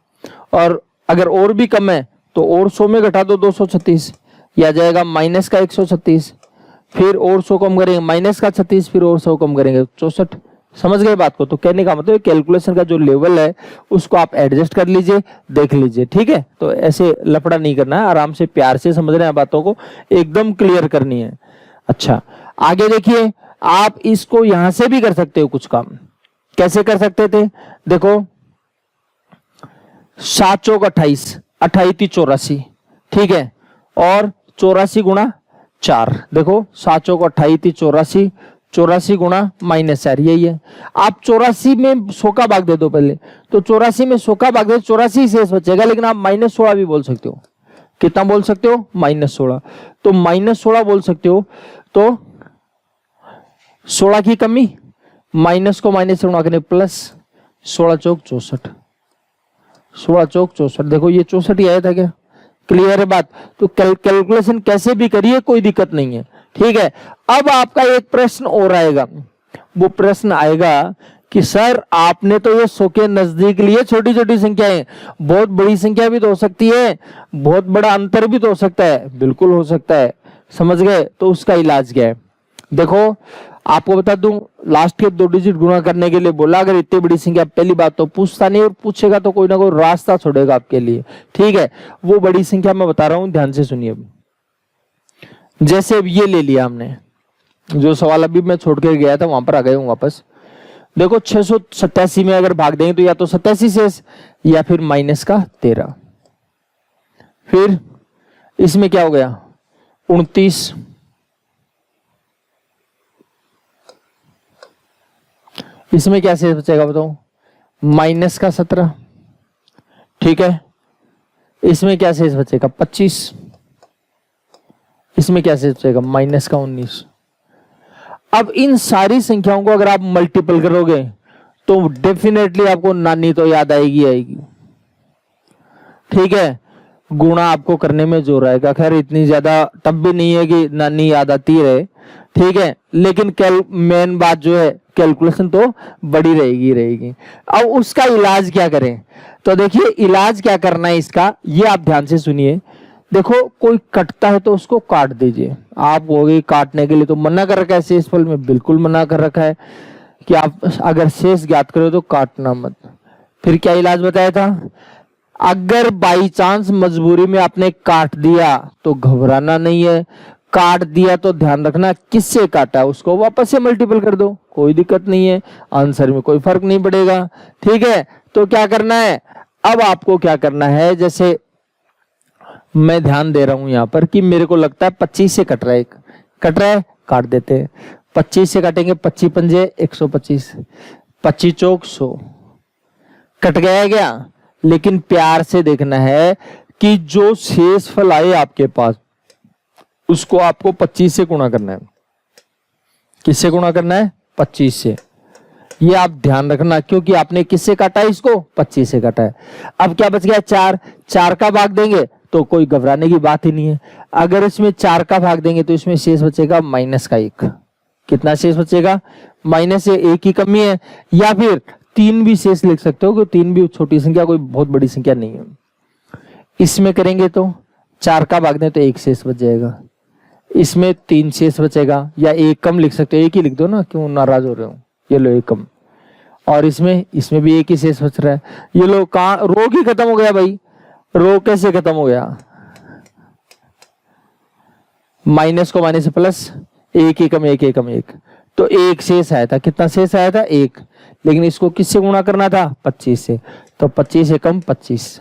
और अगर और भी कम है तो और 100 में घटा दो 236, यह आ जाएगा माइनस का 136, फिर और 100 कम करेंगे माइनस का 36, फिर और 100 कम करेंगे 64। समझ गए बात को? तो कहने का मतलब कैलकुलेशन का जो लेवल है उसको आप एडजस्ट कर लीजिए, देख लीजिए। ठीक है, तो ऐसे लफड़ा नहीं करना है, आराम से प्यार से समझ रहे हैं बातों को, एकदम क्लियर करनी है। अच्छा, आगे देखिए, आप इसको यहां से भी कर सकते हो कुछ काम। कैसे कर सकते थे? देखो 7 चौक 28, 28 × 84, ठीक है, और 84 गुणा 4, देखो 7 चौक 28 × 84, 84 गुणा -4, यही है। आप 84 में 100 का भाग दे दो पहले, तो 84 में 100 का भाग दे 84 शेष बचेगा, लेकिन आप -16 भी बोल सकते हो। कितना बोल सकते हो? -16। तो -16 बोल सकते हो, तो 16 की कमी, माइनस को माइनस से गुणा करने प्लस, 16 चौक 64, 16 चौक 64, देखो ये 64 ही आया था क्या? क्लियर है बात? तो कैलकुलेशन कैसे भी करिए, कोई दिक्कत नहीं है। ठीक है, अब आपका एक प्रश्न और आएगा, वो प्रश्न आएगा कि सर आपने तो ये 100 के नजदीक लिए छोटी छोटी संख्याएं, बहुत बड़ी संख्या भी तो हो सकती है, बहुत बड़ा अंतर भी तो हो सकता है। बिल्कुल हो सकता है, समझ गए? तो उसका इलाज क्या है? देखो आपको बता दूं, लास्ट के 2 डिजिट गुणा करने के लिए बोला, अगर इतनी बड़ी संख्या, पहली बात तो पूछता नहीं, और पूछेगा तो कोई ना कोई रास्ता छोड़ेगा आपके लिए। ठीक है, वो बड़ी संख्या मैं बता रहा हूं, ध्यान से सुनिए। जैसे अब ये ले लिया हमने, जो सवाल अभी मैं छोड़ के गया था वहां पर आ गए हूं वापस। देखो 687 में अगर भाग देंगे तो या तो 87 शेष, या फिर -13, फिर इसमें क्या हो गया? 29, इसमें क्या शेष बचेगा बताओ? -17, ठीक है, इसमें क्या शेष बचेगा? 25, इसमें क्या शेष बचेगा? -19। अब इन सारी संख्याओं को अगर आप मल्टीपल करोगे तो डेफिनेटली आपको नानी तो याद आएगी। ठीक है, गुणा आपको करने में जोर आएगा। खैर इतनी ज्यादा तब भी नहीं है कि नानी याद आती रहे, ठीक है, लेकिन मेन बात जो है कैलकुलेशन तो बड़ी रहेगी। अब उसका इलाज क्या करें? तो देखिए इलाज क्या करना है इसका, ये आप ध्यान से सुनिए। देखो कोई कटता है तो उसको काट दीजिए। आप हो गई काटने के लिए तो मना कर रखा है, शेषफल में बिल्कुल मना कर रखा है कि आप अगर शेष ज्ञात करो तो काटना मत। फिर क्या इलाज बताया था? अगर बाई चांस मजबूरी में आपने काट दिया तो घबराना नहीं है, काट दिया तो ध्यान रखना किससे काटा, उसको वापस से मल्टीपल कर दो, कोई दिक्कत नहीं है, आंसर में कोई फर्क नहीं पड़ेगा। ठीक है, तो क्या करना है अब आपको? क्या करना है, जैसे मैं ध्यान दे रहा हूं यहां पर कि मेरे को लगता है 25 से कट रहा है, काट देते हैं। 25 से काटेंगे, 25 पंजे 125, 25 चौक 100, कट गया क्या? लेकिन प्यार से देखना है कि जो शेष फल आए आपके पास उसको आपको 25 से गुणा करना है। किससे गुणा करना है? 25 से। ये आप ध्यान रखना, क्योंकि आपने किससे काटा है? इसको 25 से काटा है। अब क्या बच गया? 4 का भाग देंगे तो कोई घबराने की बात ही नहीं है। अगर इसमें 4 का भाग देंगे तो इसमें शेष बचेगा -1। कितना शेष बचेगा? -1 की कमी है, या फिर 3 भी शेष लिख सकते हो, क्योंकि 3 भी छोटी संख्या, कोई बहुत बड़ी संख्या नहीं है। इसमें करेंगे तो 4 का भाग दें तो 1 शेष बच जाएगा, इसमें 3 शेष बचेगा, या 1 कम लिख सकते हो, 1 ही लिख दो ना, क्यों नाराज हो रहे हो? ये लो 1 कम, और इसमें भी 1 ही शेष बच रहा है। ये लो कहां रोग ही खत्म हो गया भाई। रोग कैसे खत्म हो गया? माइनस को माइनस से प्लस, 1 एकम 1 एकम 1, तो 1 शेष आया था। कितना शेष आया था? 1, लेकिन इसको किससे गुणा करना था? 25 से, तो 25 एकम 25।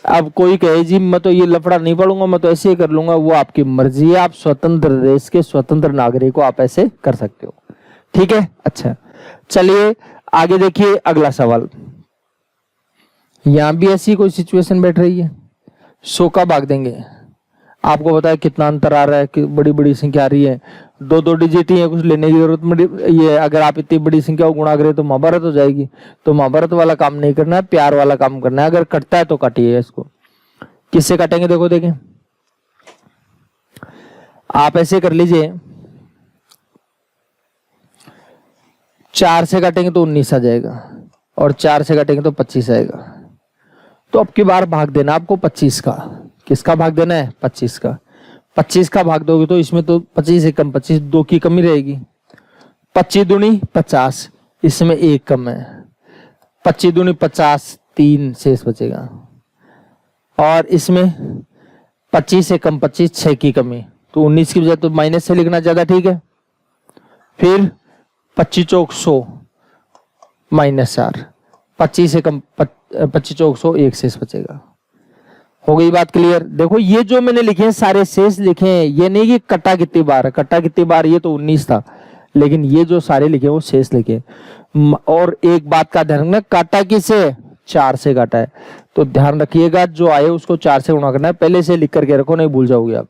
अब कोई कहे जी मैं तो ये लफड़ा नहीं पढ़ूंगा, मैं तो ऐसे ही कर लूंगा, वो आपकी मर्जी है। आप स्वतंत्र देश के स्वतंत्र नागरिक को, आप ऐसे कर सकते हो। ठीक है, अच्छा चलिए आगे देखिए अगला सवाल। यहां भी ऐसी कोई सिचुएशन बैठ रही है। 100 का भाग देंगे, आपको पता है कितना अंतर आ रहा है, कि बड़ी बड़ी संख्या आ रही है, दो डिजिट ही है, कुछ लेने की जरूरत ये अगर आप इतनी बड़ी संख्या को गुणा करें तो महाभारत हो जाएगी। तो महाभारत वाला काम नहीं करना है, प्यार वाला काम करना है। अगर कटता है तो काटिए इसको। किससे काटेंगे देखो, देखें आप ऐसे कर लीजिए, 4 से काटेंगे तो 19 आ जाएगा, और 4 से काटेंगे तो 25 आएगा। तो अब की बार भाग देना आपको 25 का। किसका भाग देना है? 25 का। 25 का भाग दोगे तो इसमें तो 25 से कम 25, 2 की कमी रहेगी। 25 दूनी 50, इसमें 1 कम है। 25 दूनी 50, 3 शेष बचेगा। और इसमें 25 से कम 25, 6 की कमी, तो 19 की बजाय तो माइनस से लिखना ज्यादा ठीक है। फिर 25 चौक 100 माइनस 4, 25 से कम 25 चौक 100, 1 शेष बचेगा। हो गई बात क्लियर? देखो ये जो मैंने लिखे हैं सारे शेष लिखे हैं, ये नहीं कि कटा कितनी बार है, कटा कितनी बार ये तो 19 था, लेकिन ये जो सारे लिखे वो शेष लिखे। और एक बात का ध्यान रखना, काटा किसे? 4 से काटा है, तो ध्यान रखिएगा जो आए उसको 4 से गुणा करना है। पहले से लिख करके रखो, नहीं भूल जाओगे आप।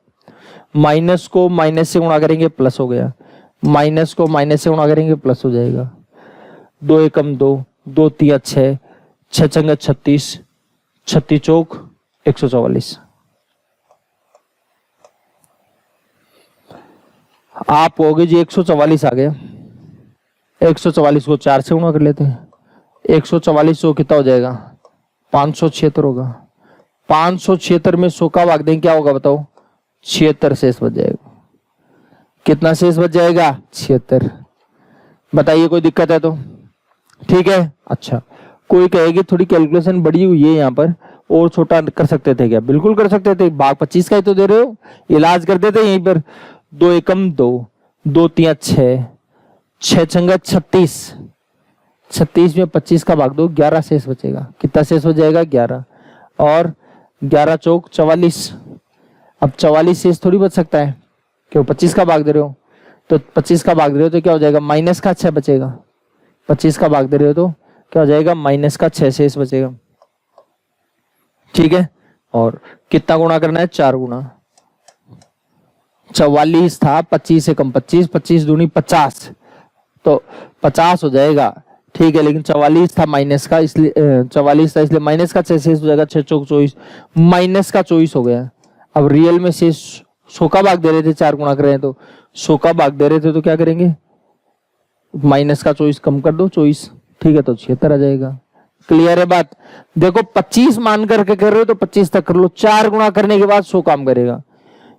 माइनस को माइनस से गुणा करेंगे प्लस हो गया, माइनस को माइनस से गुणा करेंगे प्लस हो जाएगा। 2 एकम 2, 2 तिया 6, 6 चंगा 36, 36 चौक 144। आप कहोगे जी 144 आ गया, 144 को 4 से गुणा कर लेते हैं। 144 को कितना हो जाएगा? 576 होगा। 576 में 100 का भाग देंगे, क्या होगा बताओ? 76 शेष बच जाएगा। कितना शेष बच जाएगा? 76। बताइए कोई दिक्कत है तो? ठीक है। अच्छा, कोई कहेगी थोड़ी कैलकुलेशन बड़ी हुई है यहाँ पर, और छोटा कर सकते थे क्या? बिल्कुल कर सकते थे, भाग 25 का ही तो दे रहे हो, इलाज कर देते यहीं पर। 2 एकम 2, 2 तिया 6, 6 छंगा 36, 36 में 25 का भाग दो, 11 शेष बचेगा। कितना शेष हो जाएगा? 11। और 11 चौक 44। अब 44 शेष थोड़ी बच सकता है, क्यों? 25 का भाग दे रहे हो, तो 25 का भाग दे रहे हो तो क्या हो जाएगा? माइनस का 6 बचेगा। 25 का भाग दे रहे हो तो क्या हो जाएगा? माइनस का 6 शेष बचेगा। ठीक है। और कितना गुणा करना है? 4 गुणा। 44 था, 25 से कम 25, 25 दूनी 50, तो 50 हो जाएगा। ठीक है, लेकिन 44 था माइनस का, इसलिए 44 था इसलिए माइनस का 6 शेष हो जाएगा। 6 चौक 24, माइनस का 24 हो गया। अब रियल में शेष 100 का भाग दे रहे थे, 4 गुणा कर रहे हैं तो 100 का भाग दे रहे थे, तो क्या करेंगे? माइनस का 24 कम कर दो, 24। ठीक है, तो 76 आ जाएगा। क्लियर है बात? देखो 25 मान करके कर रहे हो तो 25 तक कर लो, 4 गुणा करने के बाद 100 काम करेगा।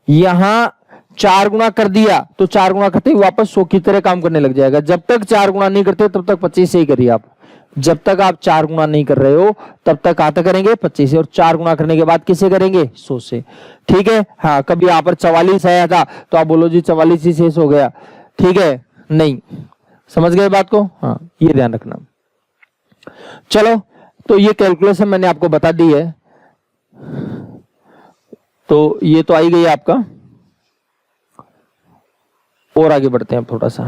यहां 4 गुणा कर दिया तो 4 गुणा करते ही वापस 100 की तरह काम करने लग जाएगा। जब तक 4 गुणा नहीं करते तब तक 25 से ही करिए आप। जब तक आप 4 गुणा नहीं कर रहे हो तब तक आता करेंगे 25 से, और 4 गुणा करने के बाद किसे करेंगे? 100 से। ठीक है। हाँ, कभी यहाँ पर 44 आया था तो आप बोलो जी 44 ही शेष हो गया, ठीक है? नहीं, समझ गए बात को? हाँ, ये ध्यान रखना। चलो, तो ये कैलकुलेशन मैंने आपको बता दी है, तो ये तो आई गई आपका। और आगे बढ़ते हैं थोड़ा सा।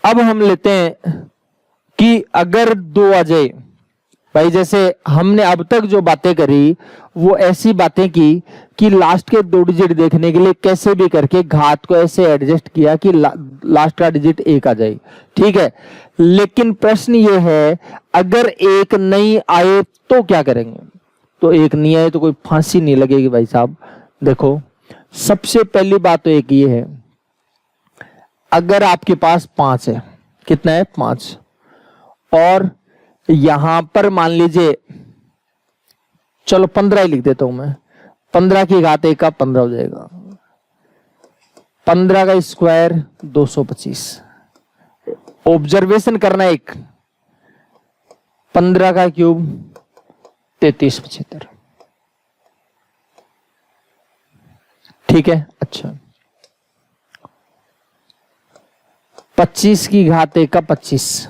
अब हम लेते हैं कि अगर 2 आ जाए, भाई जैसे हमने अब तक जो बातें करी वो ऐसी बातें की कि लास्ट के 2 डिजिट देखने के लिए कैसे भी करके घात को ऐसे एडजस्ट किया कि लास्ट का डिजिट 1 आ जाए। ठीक है, लेकिन प्रश्न ये है अगर 1 नहीं आए तो क्या करेंगे? तो 1 नहीं आए तो कोई फांसी नहीं लगेगी भाई साहब। देखो, सबसे पहली बात तो एक ये है, अगर आपके पास 5 है, कितना है? 5, और यहां पर मान लीजिए, चलो 15 ही लिख देता हूं मैं, 15 की घात 1 का 15 हो जाएगा। 15 का स्क्वायर 225। ऑब्जर्वेशन करना एक, 15 का क्यूब 3375। ठीक है। अच्छा, 25 की घात 1 का 25,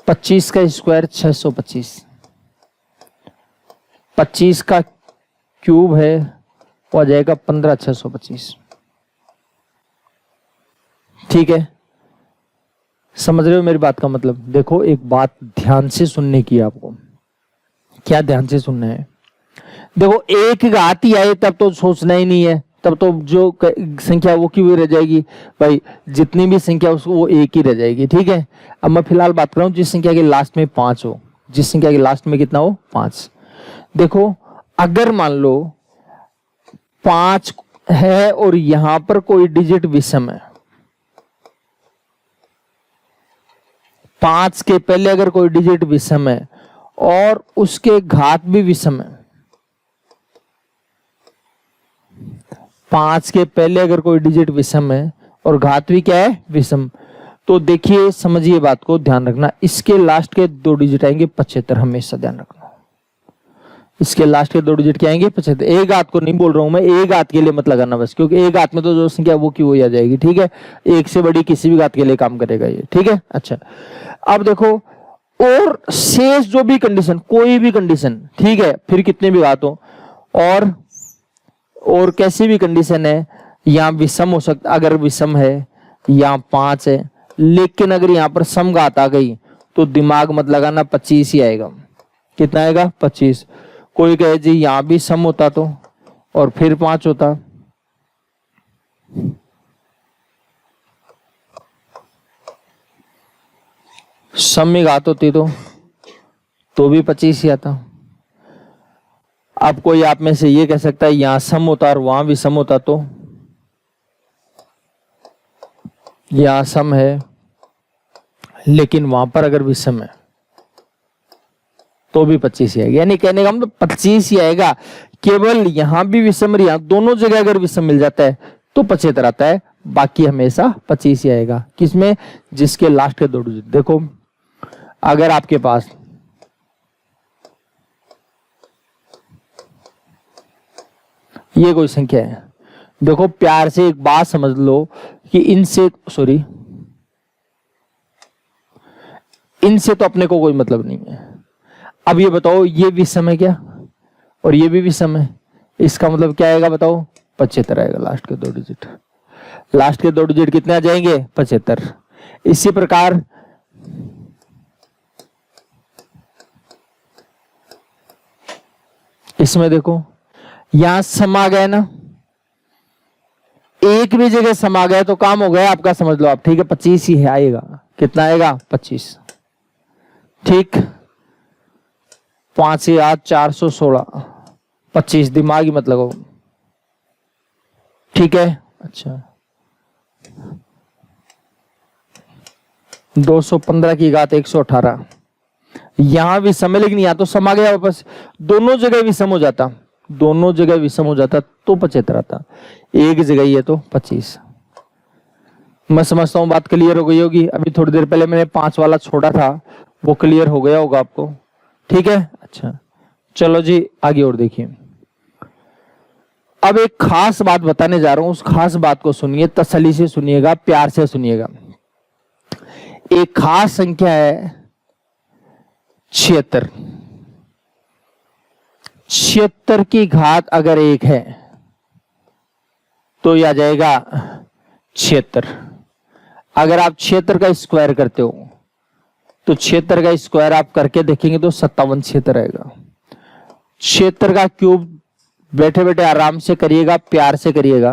25 का स्क्वायर 625, 25 का क्यूब है वो आ जाएगा 15625। ठीक है, समझ रहे हो मेरी बात का मतलब? देखो, एक बात ध्यान से सुनने की आपको, क्या ध्यान से सुनना है। देखो एक घात ही आए तब तो सोचना ही नहीं है, तब तो जो संख्या वो की हुई रह जाएगी भाई, जितनी भी संख्या उसको वो एक ही रह जाएगी। ठीक है, अब मैं फिलहाल बात कर रहा हूँ जिस संख्या के लास्ट में 5 हो, जिस संख्या के लास्ट में कितना हो 5। देखो अगर मान लो 5 है और यहां पर कोई डिजिट विषम है, 5 के पहले अगर कोई डिजिट विषम है और उसके घात भी विषम है, 5 के पहले अगर कोई डिजिट विषम है और घात भी क्या है विषम, तो देखिए समझिए बात को, ध्यान रखना, इसके लास्ट के 2 डिजिट आएंगे 75, हमेशा ध्यान रखना। इसके लास्ट के 2 डिजिट क्या आएंगे 75। एक घात को नहीं बोल रहा हूं मैं, एक घात के लिए मत लगाना बस, क्योंकि एक घात में तो जो संख्या वो की वही आ जाएगी। ठीक है, एक से बड़ी किसी भी घात के लिए काम करेगा ये। ठीक है, अच्छा अब देखो, और शेष जो भी कंडीशन, कोई भी कंडीशन, ठीक है, फिर कितने भी घात हो और कैसी भी कंडीशन है, यहां विषम हो सकता, अगर विषम है यहां 5 है, लेकिन अगर यहां पर सम घात आ गई तो दिमाग मत लगाना, 25 ही आएगा। कितना आएगा 25। कोई कहे जी यहां भी सम होता तो और फिर 5 होता, सम में घात होती तो भी 25 ही आता। अब कोई आप में से ये कह सकता है यहां सम होता और वहां भी सम होता, तो यहां सम है लेकिन वहां पर अगर विषम है तो भी 25 ही आएगा। यानी कहने का मतलब 25 ही आएगा, केवल यहां भी विषम और यहां दोनों जगह अगर विषम मिल जाता है तो 75 आता है, बाकी हमेशा 25 ही आएगा। किसमें? जिसके लास्ट के 2 डिजिट। देखो अगर आपके पास ये कोई संख्या है, देखो प्यार से एक बात समझ लो कि इनसे तो अपने को कोई मतलब नहीं है। अब ये बताओ, ये विषम है क्या और ये भी विषम है, इसका मतलब क्या आएगा बताओ? 75 आएगा लास्ट के 2 डिजिट। लास्ट के 2 डिजिट कितने आ जाएंगे? 75। इसी प्रकार इसमें देखो यहां सम आ गया ना, एक भी जगह सम आ गया तो काम हो गया आपका, समझ लो आप। ठीक है, 25 ही है आएगा। कितना आएगा? 25। ठीक, 5 से 8 416, 25 दिमाग ही मत लगाओ। ठीक है, अच्छा 215 की घात 118, यहां भी सम है लेकिन यहां तो सम आ गया वापस, दोनों जगह भी सम हो जाता, दोनों जगह विषम हो जाता तो 75 आता, एक जगह ही है तो 25। मैं समझता हूं बात क्लियर हो गई होगी। अभी थोड़ी देर पहले मैंने 5 वाला छोड़ा था, वो क्लियर हो गया होगा आपको। ठीक है, अच्छा चलो जी आगे और देखिए। अब एक खास बात बताने जा रहा हूं, उस खास बात को सुनिए, तसल्ली से सुनिएगा, प्यार से सुनिएगा। एक खास संख्या है 76। 76 की घात अगर 1 है तो यह आ जाएगा 76। अगर आप 76 का स्क्वायर करते हो तो 76 का स्क्वायर आप करके देखेंगे तो 57 76 आएगा। 76 का क्यूब बैठे बैठे आराम से करिएगा, प्यार से करिएगा,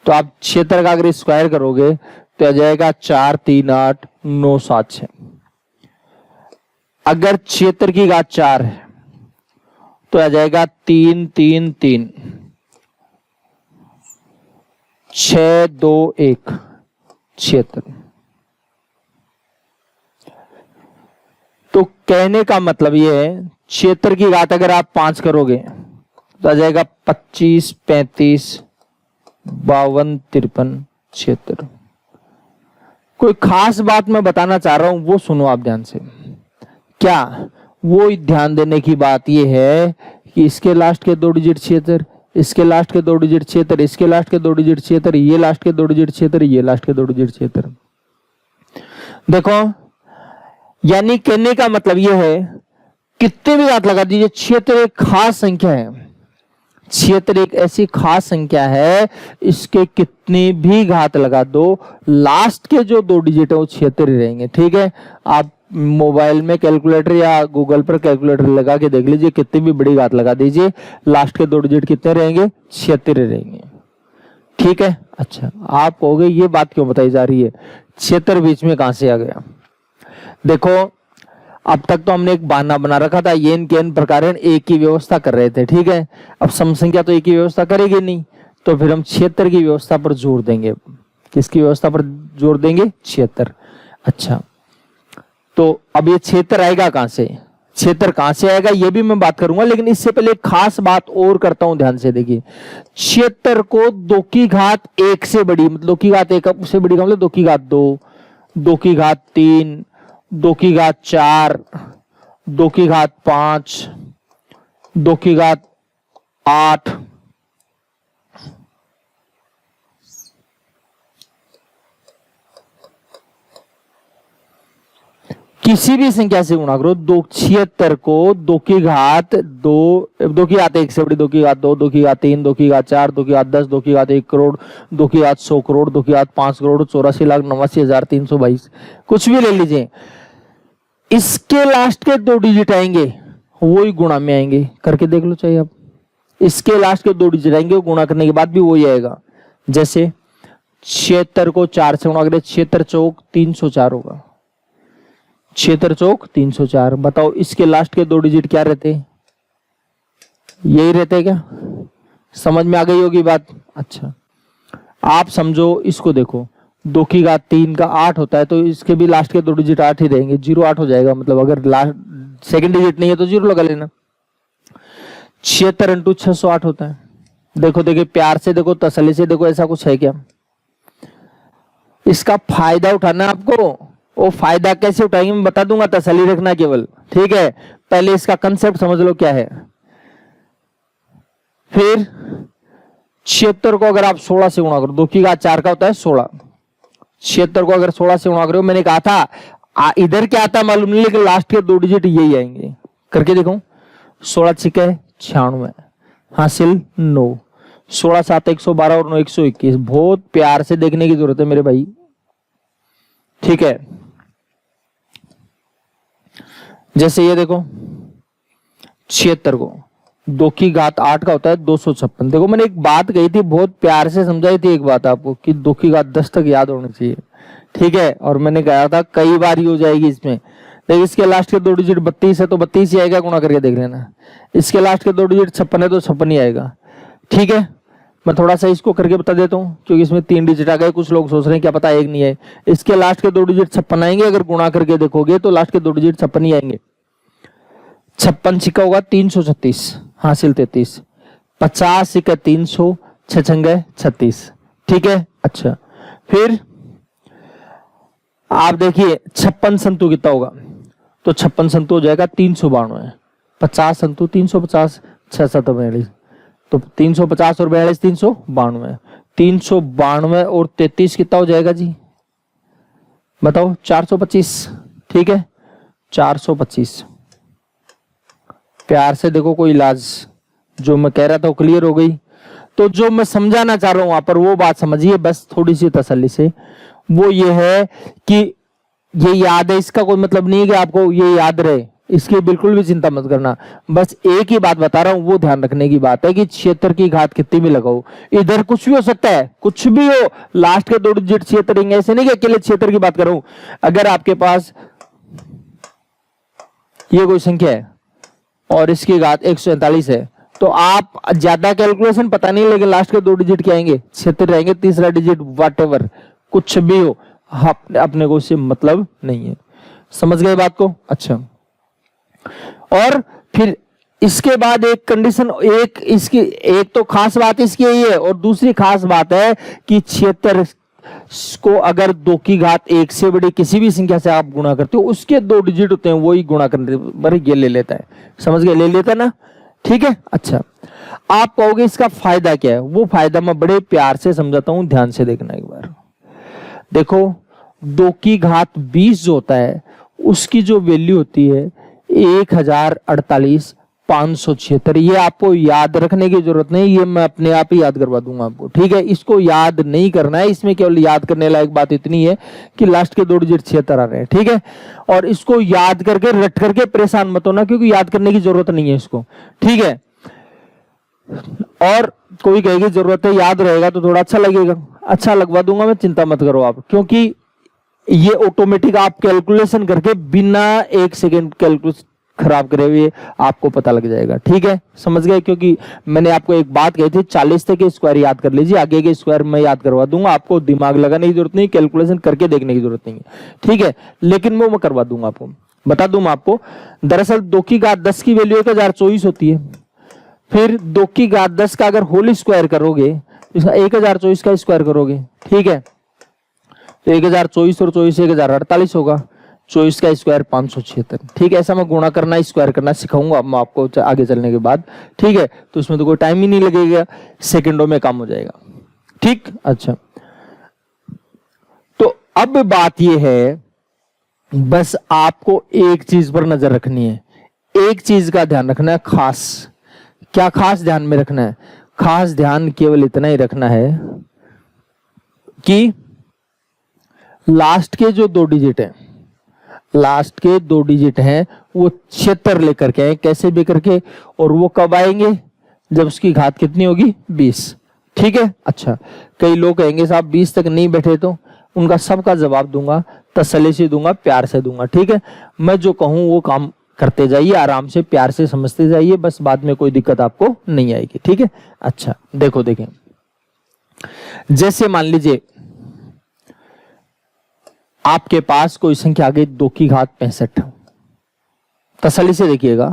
तो आप 76 का अगर स्क्वायर करोगे तो आ जाएगा 4 3 8 9 7 6। अगर 76 की घात 4 है तो आ जाएगा 3 3 3 6 2 1 76। तो कहने का मतलब ये है 76 की घात अगर आप 5 करोगे तो आ जाएगा 25 35 52 53 76। कोई खास बात मैं बताना चाह रहा हूं, वो सुनो आप ध्यान से। क्या? वो ध्यान देने की बात यह है कि इसके लास्ट के 2 डिजिट 76, इसके लास्ट के 2 डिजिट 76, इसके लास्ट के 2 डिजिट 76, ये लास्ट के 2 डिजिट 76, ये लास्ट के 2 डिजिट 76। देखो यानी कहने का मतलब यह है, कितने भी घात लगा दीजिए, 76 एक खास संख्या है। 76 एक ऐसी खास संख्या है, इसके कितनी भी घात लगा दो, लास्ट के जो 2 डिजिट है वो 76 ही रहेंगे। ठीक है, आप मोबाइल में कैलकुलेटर या गूगल पर कैलकुलेटर लगा के देख लीजिए, कितनी भी बड़ी घात लगा दीजिए, लास्ट के 2 डिजिट कितने रहेंगे? 76 रहेंगे। ठीक है, अच्छा आप कहोगे ये बात क्यों बताई जा रही है, 76 बीच में कहां से आ गया? देखो, अब तक तो हमने एक बहाना बना रखा था, येन केन प्रकार एक की व्यवस्था कर रहे थे। ठीक है, अब सम संख्या तो एक की व्यवस्था करेगी नहीं, तो फिर हम 76 की व्यवस्था पर जोर देंगे। किसकी व्यवस्था पर जोर देंगे? 76। अच्छा, तो अब ये 76 आएगा कहां से? 76 कहां से आएगा ये भी मैं बात करूंगा, लेकिन इससे पहले एक खास बात और करता हूं, ध्यान से देखिए। 76 को 2 की घात 1 से बड़ी, मतलब 2 की घात 1 से बड़ी का मतलब 2 की घात 2, 2 की घात 3, 2 की घात 4, 2 की घात 5, 2 की घात 8, किसी भी संख्या से गुणा करो। 76 को 2 की घात 2, 2 की घात 1 से बड़ी, 2 की घात 2, 2 की घात 3, 2 की घात 4, 2 की घात 10, 2 की घात 1 करोड़, 2 की घात 100 करोड़, 2 की घात 5 करोड़, 84,89,322, कुछ भी ले लीजिए, इसके लास्ट के 2 डिजिट आएंगे वो ही गुणा में आएंगे। करके देख लो चाहिए आप, इसके लास्ट के 2 डिजिट आएंगे, गुणा करने के बाद भी वही आएगा। जैसे 76 को 4 से गुणा करें, 76 चौक 304 होगा, 76 चौक 304। बताओ इसके लास्ट के 2 डिजिट क्या रहते? यही रहते क्या? समझ में आ गई होगी बात। अच्छा, आप समझो, इसको देखो, 2 की घात 3 का 8 होता है, तो इसके भी लास्ट के 2 डिजिट 8 ही रहेंगे, 08 हो जाएगा। मतलब अगर लास्ट सेकंड डिजिट नहीं है तो 0 लगा लेना। 76 इंटू 608 होता है। देखो देखिए, प्यार से देखो, तसल्ली से देखो, ऐसा कुछ है क्या? इसका फायदा उठाना है आपको। वो फायदा कैसे उठाएंगे मैं बता दूंगा, तसल्ली रखना केवल। ठीक है, पहले इसका कंसेप्ट समझ लो क्या है। फिर 76 को अगर आप 16 से गुणा करो, 2 की घात 4 का होता है 16, 76 को अगर 16 से गुणा करो, मैंने कहा था इधर क्या आता मालूम नहीं, लेकिन लास्ट के 2 डिजिट यही आएंगे। करके देखो, 16 छिके 96, हासिल 9, 16 7 112 और 9 121। बहुत प्यार से देखने की जरूरत है मेरे भाई। ठीक है, जैसे ये देखो, 76 को 2 की घात 8 का होता है 256। देखो मैंने एक बात कही थी, बहुत प्यार से समझाई थी एक बात आपको, कि 2 की घात 10 तक याद होनी चाहिए। ठीक है, और मैंने कहा था कई बार ही हो जाएगी इसमें। देखिए इसके लास्ट के 2 डिजिट 32 है, तो 32 ही आएगा, गुणा करके देख लेना। इसके लास्ट के 2 डिजिट 56 है, तो 56 ही आएगा। ठीक है, मैं थोड़ा सा इसको करके बता देता हूँ, क्योंकि इसमें 3 डिजिट आ गए। कुछ लोग सोच रहे हैं क्या पता एक नहीं है। इसके लास्ट के 2 डिजिट 56 आएंगे, अगर गुणा करके देखोगे तो लास्ट के 2 डिजिट 56 ही आएंगे। 56 छिका होगा 336, हासिल 33, 50 छिका 300, 6 36। ठीक है, अच्छा फिर आप देखिए 56 संतु कितना होगा, तो 56 संतु हो जाएगा 392, 50 संतु 350, 6 7 42, तो 350 और 42 392, 392 और 33 कितना हो जाएगा जी बताओ? 425। ठीक है, 425। प्यार से देखो, कोई इलाज जो मैं कह रहा था वो क्लियर हो गई। तो जो मैं समझाना चाह रहा हूं वहां पर वो बात समझिए बस थोड़ी सी तसल्ली से। वो ये है कि ये याद है, इसका कोई मतलब नहीं है कि आपको ये याद रहे, इसकी बिल्कुल भी चिंता मत करना। बस एक ही बात बता रहा हूं, वो ध्यान रखने की बात है कि 76 की घात कितनी भी लगाओ, इधर कुछ भी हो सकता है, कुछ भी हो, लास्ट के 2 डिजिट 76 रहेंगे। ऐसे नहीं कि अकेले 76 की बात कर रहा हूं। अगर आपके पास ये कोई संख्या है और इसकी घात 147 है, तो आप ज्यादा कैलकुलेशन पता नहीं, लेकिन लास्ट के 2 डिजिट क्या आएंगे? 76 रहेंगे। तीसरा डिजिट व्हाटएवर कुछ भी हो, अपने को इससे मतलब नहीं है। समझ गए बात को? अच्छा, और फिर इसके बाद एक कंडीशन, एक तो खास बात इसकी यही है, और दूसरी खास बात है कि 76 को अगर 2 की घात 1 से बड़ी किसी भी संख्या से आप गुणा करते हो, उसके 2 डिजिट होते हैं, वही गुणा करने पर ये ले लेता है। समझ गए? ले लेता है ना? ठीक है, अच्छा आप कहोगे इसका फायदा क्या है? वो फायदा मैं बड़े प्यार से समझाता हूं, ध्यान से देखना एक बार। देखो 2 की घात 20 जो होता है, उसकी जो वैल्यू होती है 1048 576। ये आपको याद रखने की जरूरत नहीं, ये मैं अपने आप ही याद करवा दूंगा आपको, ठीक है। इसको याद नहीं करना है, इसमें केवल याद करने लायक बात इतनी है कि लास्ट के 2 डिजिट 76 आ रहे हैं, ठीक है। और इसको याद करके रट करके परेशान मत होना, क्योंकि याद करने की जरूरत नहीं है इसको, ठीक है। और कोई कहेगी जरूरत है, याद रहेगा तो थोड़ा अच्छा लगेगा, अच्छा लगवा दूंगा मैं, चिंता मत करो आप, क्योंकि ये ऑटोमेटिक आप कैलकुलेशन करके बिना 1 सेकेंड कैलकुलेशन खराब करे हुए आपको पता लग जाएगा, ठीक है, समझ गए। क्योंकि मैंने आपको एक बात कही थी, 40 तक के स्क्वायर याद कर लीजिए, आगे के स्क्वायर मैं याद करवा दूंगा, आपको दिमाग लगाने की जरूरत नहीं, कैलकुलेशन करके देखने की जरूरत नहीं है, ठीक है। लेकिन वो मैं करवा दूंगा आपको, बता दूं मैं आपको। दरअसल 2 की घात 10 की वैल्यू 1024 होती है, फिर 2 की घात 10 का अगर होल स्क्वायर करोगे, इसका 1024 का स्क्वायर करोगे, ठीक है, तो 1024 और 24 1048 होगा, 24 का स्क्वायर 576, ठीक है। ऐसा मैं गुणा करना स्क्वायर करना सिखाऊंगा मैं आपको आगे चलने के बाद, ठीक है। तो इसमें तो कोई टाइम ही नहीं लगेगा, सेकंडों में काम हो जाएगा, ठीक। अच्छा, तो अब बात यह है, बस आपको एक चीज पर नजर रखनी है, एक चीज का ध्यान रखना है खास। क्या खास ध्यान में रखना है? खास ध्यान केवल इतना ही रखना है कि लास्ट के जो 2 डिजिट हैं, लास्ट के 2 डिजिट हैं वो 76 लेकर के आए, कैसे भी करके, और वो कब आएंगे? जब उसकी घात कितनी होगी? 20, ठीक है। अच्छा, कई लोग कहेंगे साहब 20 तक नहीं बैठे, तो उनका सबका जवाब दूंगा, तसल्ली से दूंगा, प्यार से दूंगा, ठीक है। मैं जो कहूं वो काम करते जाइए, आराम से प्यार से समझते जाइए, बस बाद में कोई दिक्कत आपको नहीं आएगी, ठीक है। अच्छा, देखो देखें, जैसे मान लीजिए आपके पास कोई संख्या आ गई 2 की घात 65, तसल्ली से देखिएगा,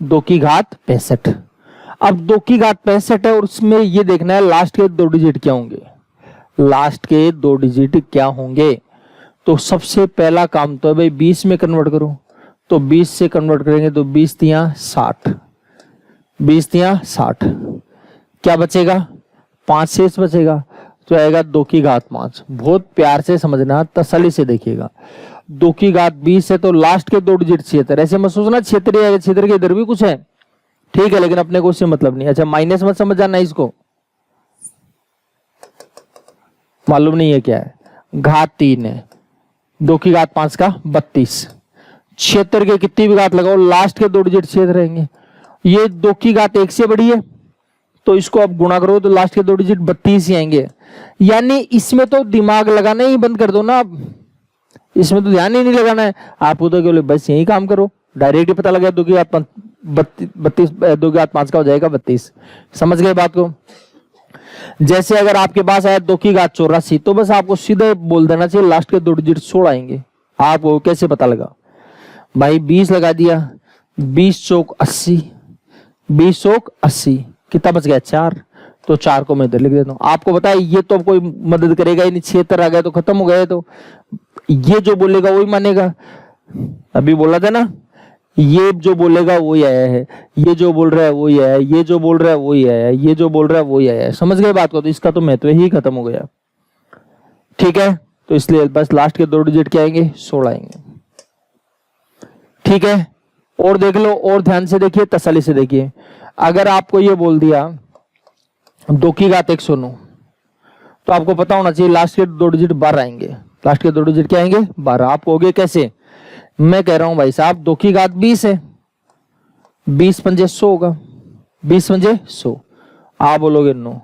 2 की घात 65। अब 2 की घात 65 है और उसमें ये देखना है लास्ट के 2 डिजिट क्या होंगे, लास्ट के 2 डिजिट क्या होंगे। तो सबसे पहला काम तो है भाई 20 में कन्वर्ट करो, तो 20 से कन्वर्ट करेंगे तो 20 तिया 60, 20 तिया 60, क्या बचेगा? 5 शेष बचेगा, तो आएगा 2 की घात 5। बहुत प्यार से समझना, तसल्ली से देखिएगा, 2 की घात 20 है तो लास्ट के 2 डिजिट 76, ऐसे मत सोचना 76 आएगा, 76 के इधर भी कुछ है, ठीक है, लेकिन अपने को उससे मतलब नहीं। अच्छा, माइनस मत समझ जाना, इसको मालूम नहीं है क्या है, घात 3 है, 2 की घात 5 का 32, 76 के कितनी भी घात लगाओ लास्ट के 2 डिजिट 76 रहेंगे। ये 2 की घात 1 से बड़ी है, तो इसको आप गुणा करो तो लास्ट के 2 डिजिट 32 ही आएंगे। यानी इसमें तो दिमाग लगाना ही बंद कर दो ना, आप इसमें तो ध्यान ही नहीं लगाना है आपको, तो केवल बस यही काम करो, डायरेक्ट ही पता लगा 2 की घात 32, 2 की घात 5 का हो जाएगा 32, समझ गए बात को। जैसे अगर आपके पास आया 2 की घात 84, तो बस आपको सीधे बोल देना चाहिए लास्ट के 2 डिजिट 16 आएंगे। आपको कैसे पता लगा भाई? 20 लगा दिया, 20 चौक 80, 20 चौक 80, कितना बच गया? 4, तो 4 को मैं इधर लिख देता हूँ। आपको बताया ये तो कोई मदद करेगा ही नहीं, 76 आ गया तो खत्म हो गया, तो ये जो बोलेगा वही मानेगा। अभी बोला था ना, ये जो बोलेगा वही आया है, ये जो बोल रहा है वही आया है, ये जो बोल रहा है वही आया है, ये जो बोल रहा है वही आया है, समझ गए बात को। तो इसका तो महत्व ही खत्म हो गया, ठीक है। तो इसलिए बस लास्ट के 2 डिजिट क्या आएंगे? 16 आएंगे, ठीक है। और देख लो, और ध्यान से देखिए, तसल्ली से देखिए, अगर आपको ये बोल दिया 2 की घात 109, तो आपको पता होना चाहिए लास्ट के 2 डिजिट 12 आएंगे, लास्ट के 2 डिजिट क्या आएंगे? 12। आप कहोगे कैसे? मैं कह रहा हूं भाई साहब 2 की घात 20 है, 20 पंजे 100 होगा, 20 पंजे 100, आप बोलोगे 9,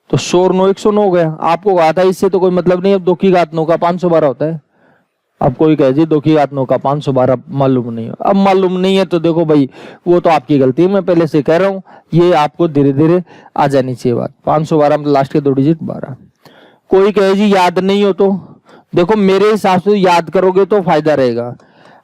तो 100 और 9 109 हो गया। आपको कहा था इससे तो कोई मतलब नहीं, अब 2 की घात 9 का 512 होता है। अब कोई कहे जी 2 की घात 9 का 512 मालूम नहीं है, अब मालूम नहीं है तो देखो भाई वो तो आपकी गलती है, मैं पहले से कह रहा हूं, ये आपको धीरे धीरे आ जानी चाहिए बात। 512 मतलब लास्ट के 2 डिजिट 12। कोई कहे जी याद नहीं हो, तो देखो मेरे हिसाब से याद करोगे तो फायदा रहेगा,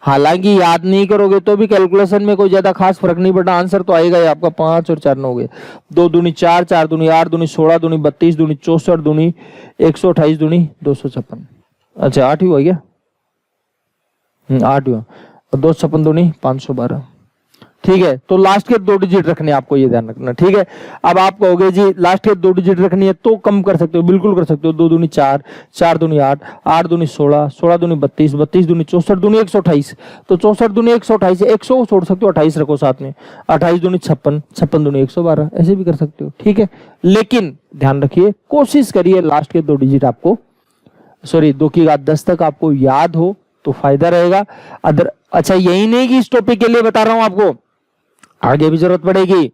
हालांकि याद नहीं करोगे तो भी कैलकुलेशन में कोई ज्यादा खास फर्क नहीं पड़ता, आंसर तो आएगा ही आपका। 5 और 4 9 हो गए, 2 दूनी 4, 4 दूनी 8, दूनी 16, दूनी 32, दूनी 64, दूनी 128, दूनी 256। अच्छा 8 ही हुआ क्या? 8 हुआ, और 256 दूनी 512, ठीक है, तो लास्ट के 2 डिजिट रखने आपको, ये ध्यान रखना। ठीक है, अब आप कहोगे जी लास्ट के 2 डिजिट रखनी है तो कम कर सकते हो, बिल्कुल कर सकते हो। 2 दूनी 4, 4 दूनी 8, 8 दूनी 16, 16 दूनी 32, 32 दूनी 64, दूनी 128। तो 64 दूनी 128, 100 को छोड़ सकते हो, 28 रखो साथ में। 28 दूनी 56, 56 दूनी 112, ऐसे भी कर सकते हो। ठीक है, लेकिन ध्यान रखिए, कोशिश करिए लास्ट के 2 डिजिट आपको, सॉरी 2 की घात 10 तक आपको याद हो तो फायदा रहेगा। अदर अच्छा, यही नहीं कि इस टॉपिक के लिए बता रहा हूं आपको, आगे भी जरूरत पड़ेगी।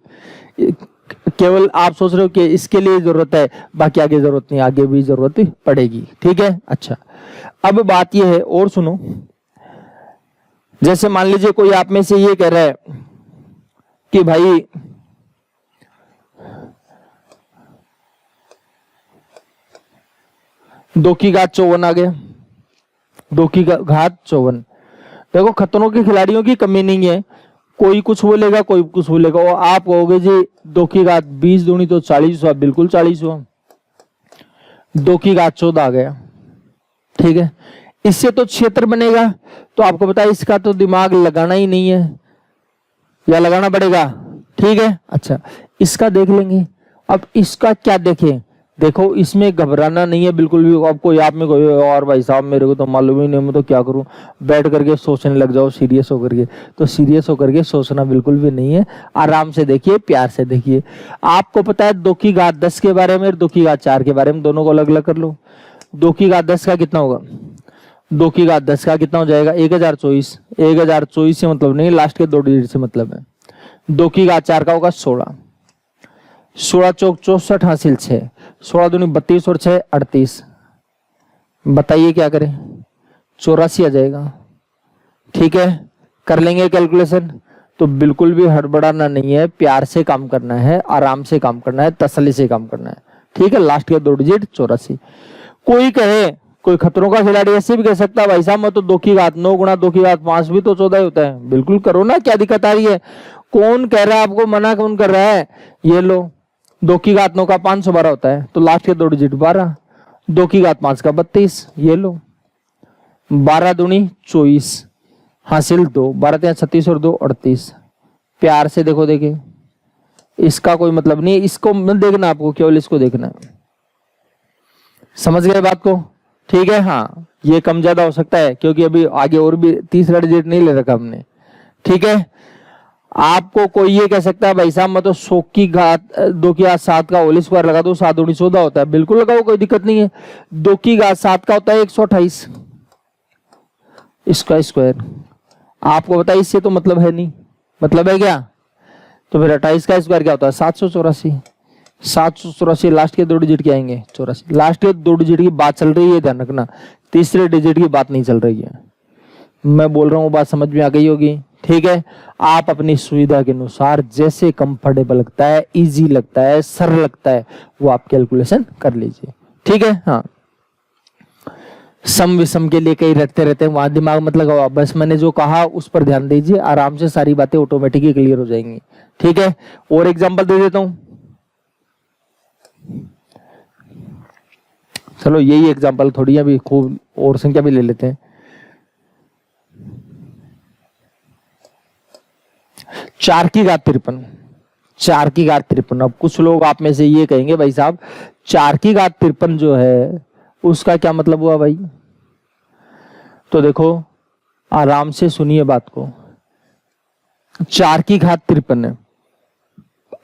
केवल आप सोच रहे हो कि इसके लिए जरूरत है, बाकी आगे जरूरत नहीं, आगे भी जरूरत पड़ेगी। ठीक है, अच्छा अब बात यह है, और सुनो, जैसे मान लीजिए कोई आप में से ये कह रहा है कि भाई दो की घात 54 आ गया, 2 की घात 54। देखो खतरों के खिलाड़ियों की कमी नहीं है, कोई कुछ बोलेगा कोई कुछ बोलेगा, और आप कहोगे जी 2 की घात 20 दूनी तो 40 हुआ, बिल्कुल 40 हुआ। 2 की घात 14 आ गया। ठीक है, इससे तो क्षेत्र बनेगा, तो आपको पता है इसका तो दिमाग लगाना ही नहीं है, या लगाना पड़ेगा। ठीक है, अच्छा इसका देख लेंगे। अब इसका क्या देखें, देखो इसमें घबराना नहीं है बिल्कुल भी। आपको आप में कोई और भाई साहब मेरे को तो मालूम ही नहीं, मैं तो क्या करूं, बैठ करके सोचने लग जाओ सीरियस होकर के, तो सीरियस होकर के सोचना बिल्कुल भी नहीं है। आराम से देखिए, प्यार से देखिए। आपको पता है 2 की घात 10 के बारे में और 2 की घात 4 के बारे में, दोनों को अलग अलग कर लो। 2 की घात 10 का कितना होगा, 2 की घात 10 का कितना हो जाएगा, 1024। 1024 से मतलब नहीं, लास्ट के 2 डिजिट से मतलब है। 2 की घात 4 का होगा 16, 16 चौक 64 हासिल 6, 16 दूनी 32 और 6 38। बताइए क्या करें, 84 आ जाएगा। ठीक है, कर लेंगे कैलकुलेशन। तो बिल्कुल भी हड़बड़ाना नहीं है, प्यार से काम करना है, आराम से काम करना है, तसल्ली से काम करना है। ठीक है, लास्ट के 2 डिजिट 84। कोई कहे, कोई खतरों का खिलाड़ी ऐसे भी कह सकता है भाई साहब मैं तो 2 की घात 9 गुणा 2 की घात 5 भी तो 14 होता है। बिल्कुल करो ना, क्या दिक्कत आ रही है, कौन कह रहा है आपको, मना कौन कर रहा है। ये लो, 2 की घात 9 का 512 होता है, तो लास्ट के 2 डिजिट 12। 2 की घात 5 का 32, ये लो। 12 दूनी 24 हासिल 2, 12 3 36 और 2 38। प्यार से देखो, देखे इसका कोई मतलब नहीं, इसको मत देखना, आपको केवल इसको देखना है। समझ गए बात को। ठीक है, हाँ ये कम ज्यादा हो सकता है क्योंकि अभी आगे और भी तीसरा डिजिट नहीं ले रखा हमने। ठीक है, आपको कोई ये कह सकता है भाई साहब मैं तो 100 की घात 2 की घात 7 का होल स्क्वायर लगा दो, 7 दूनी 14 होता है। बिल्कुल लगाओ, कोई दिक्कत नहीं है। 2 की घात 7 का होता है 128, इसका स्क्वायर। आपको बताइए इससे तो मतलब है नहीं, मतलब है क्या, तो फिर 28 का स्क्वायर क्या होता है 784। 784 लास्ट के 2 डिजिट क्या आएंगे 84। लास्ट के 2 डिजिट की बात चल रही है, ध्यान रखना, तीसरे डिजिट की बात नहीं चल रही है। मैं बोल रहा हूँ बात समझ में आ गई होगी। ठीक है, आप अपनी सुविधा के अनुसार जैसे कंफर्टेबल लगता है, इजी लगता है, सरल लगता है, वो आप कैलकुलेशन कर लीजिए। ठीक है, हाँ सम विषम के लिए कई रखते रहते हैं, वहां दिमाग मत लगाओ, बस मैंने जो कहा उस पर ध्यान दीजिए, आराम से सारी बातें ऑटोमेटिकली क्लियर हो जाएंगी। ठीक है, और एग्जांपल दे देता हूं, चलो यही एग्जांपल, थोड़ी अभी खूब और संख्या भी ले लेते हैं। 4 की घात 53, 4 की घात 53। अब कुछ लोग आप में से ये कहेंगे भाई साहब 4 की घात 53 जो है उसका क्या मतलब हुआ भाई, तो देखो आराम से सुनिए बात को। 4 की घात 53 है,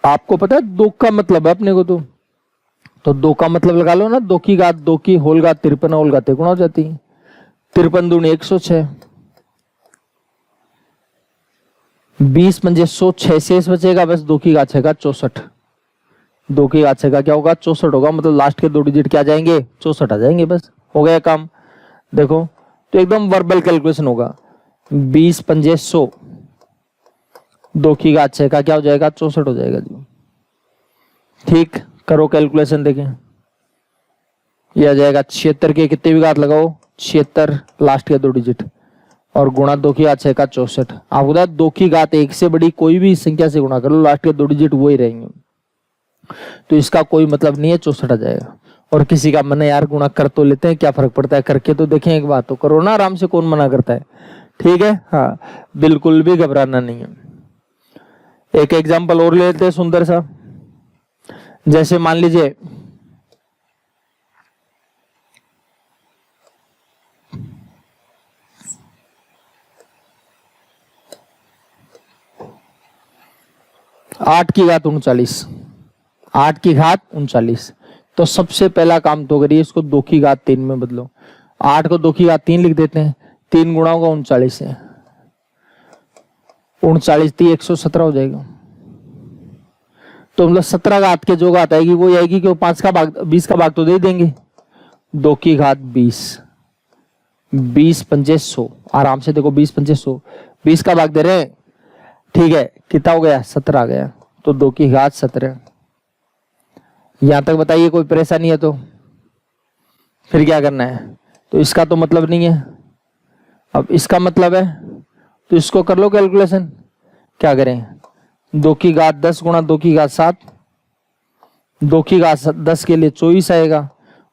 आपको पता है 2 का मतलब है अपने को, तो 2 का मतलब लगा लो ना, 2 की घात 2 की होल घात 53 होल घात गुणा हो जाती है। 53 दूनी 106, 20 पंजे 106 शेष बचेगा बस। 2 की घात 6 का 64, 2 की घात 6 का क्या होगा 64 होगा, मतलब लास्ट के 2 डिजिट क्या जाएंगे 64 आ जाएंगे, बस हो गया काम। देखो तो एकदम वर्बल कैलकुलेशन होगा, 20 पंजे 100, 2 की घात 6 का क्या हो जाएगा 64 हो जाएगा जी। ठीक, करो कैलकुलेशन, देखें ये आ जाएगा 76 के कितने भी घात लगाओ 76 लास्ट के 2 डिजिट, और गुणा 2 की घात 6 का 64। आप बता 2 की घात 1 से बड़ी कोई भी संख्या से गुणा कर लो, लास्ट के 2 डिजिट वो ही रहेंगे, तो इसका कोई मतलब नहीं है 64 आ जाएगा। और किसी का मन है यार गुणा कर तो लेते हैं, क्या फर्क पड़ता है, करके तो देखें एक बात, तो करो ना आराम से, कौन मना करता है। ठीक है, हाँ बिल्कुल भी घबराना नहीं है। एक एग्जांपल और ले लेते हैं सुंदर सा। जैसे मान लीजिए आठ की घात 39, 8 की घात 39। तो सबसे पहला काम तो करिए, इसको 2 की घात 3 में बदलो। 8 को 2 की घात 3 लिख देते हैं, 3 गुणा होगा 39 है, 39 3 117 हो जाएगा। तो मतलब 17 घात के जो घात आएगी वो आएगी कि 5 का भाग 20 का भाग तो दे देंगे। 2 की घात 20, 20 पंजे 100, आराम से देखो 20 पंजे 100, 20 का भाग दे रहे हैं, ठीक है, कितना हो गया 17 आ गया। तो 2 की घात 17। यहां तक बताइए कोई परेशानी है तो फिर क्या करना है। तो इसका तो मतलब नहीं है, अब इसका मतलब है, तो इसको कर लो कैलकुलेशन। क्या करें, 2 की घात 10 गुणा 2 की घात 7, 2 की घात 10 के लिए 24 आएगा,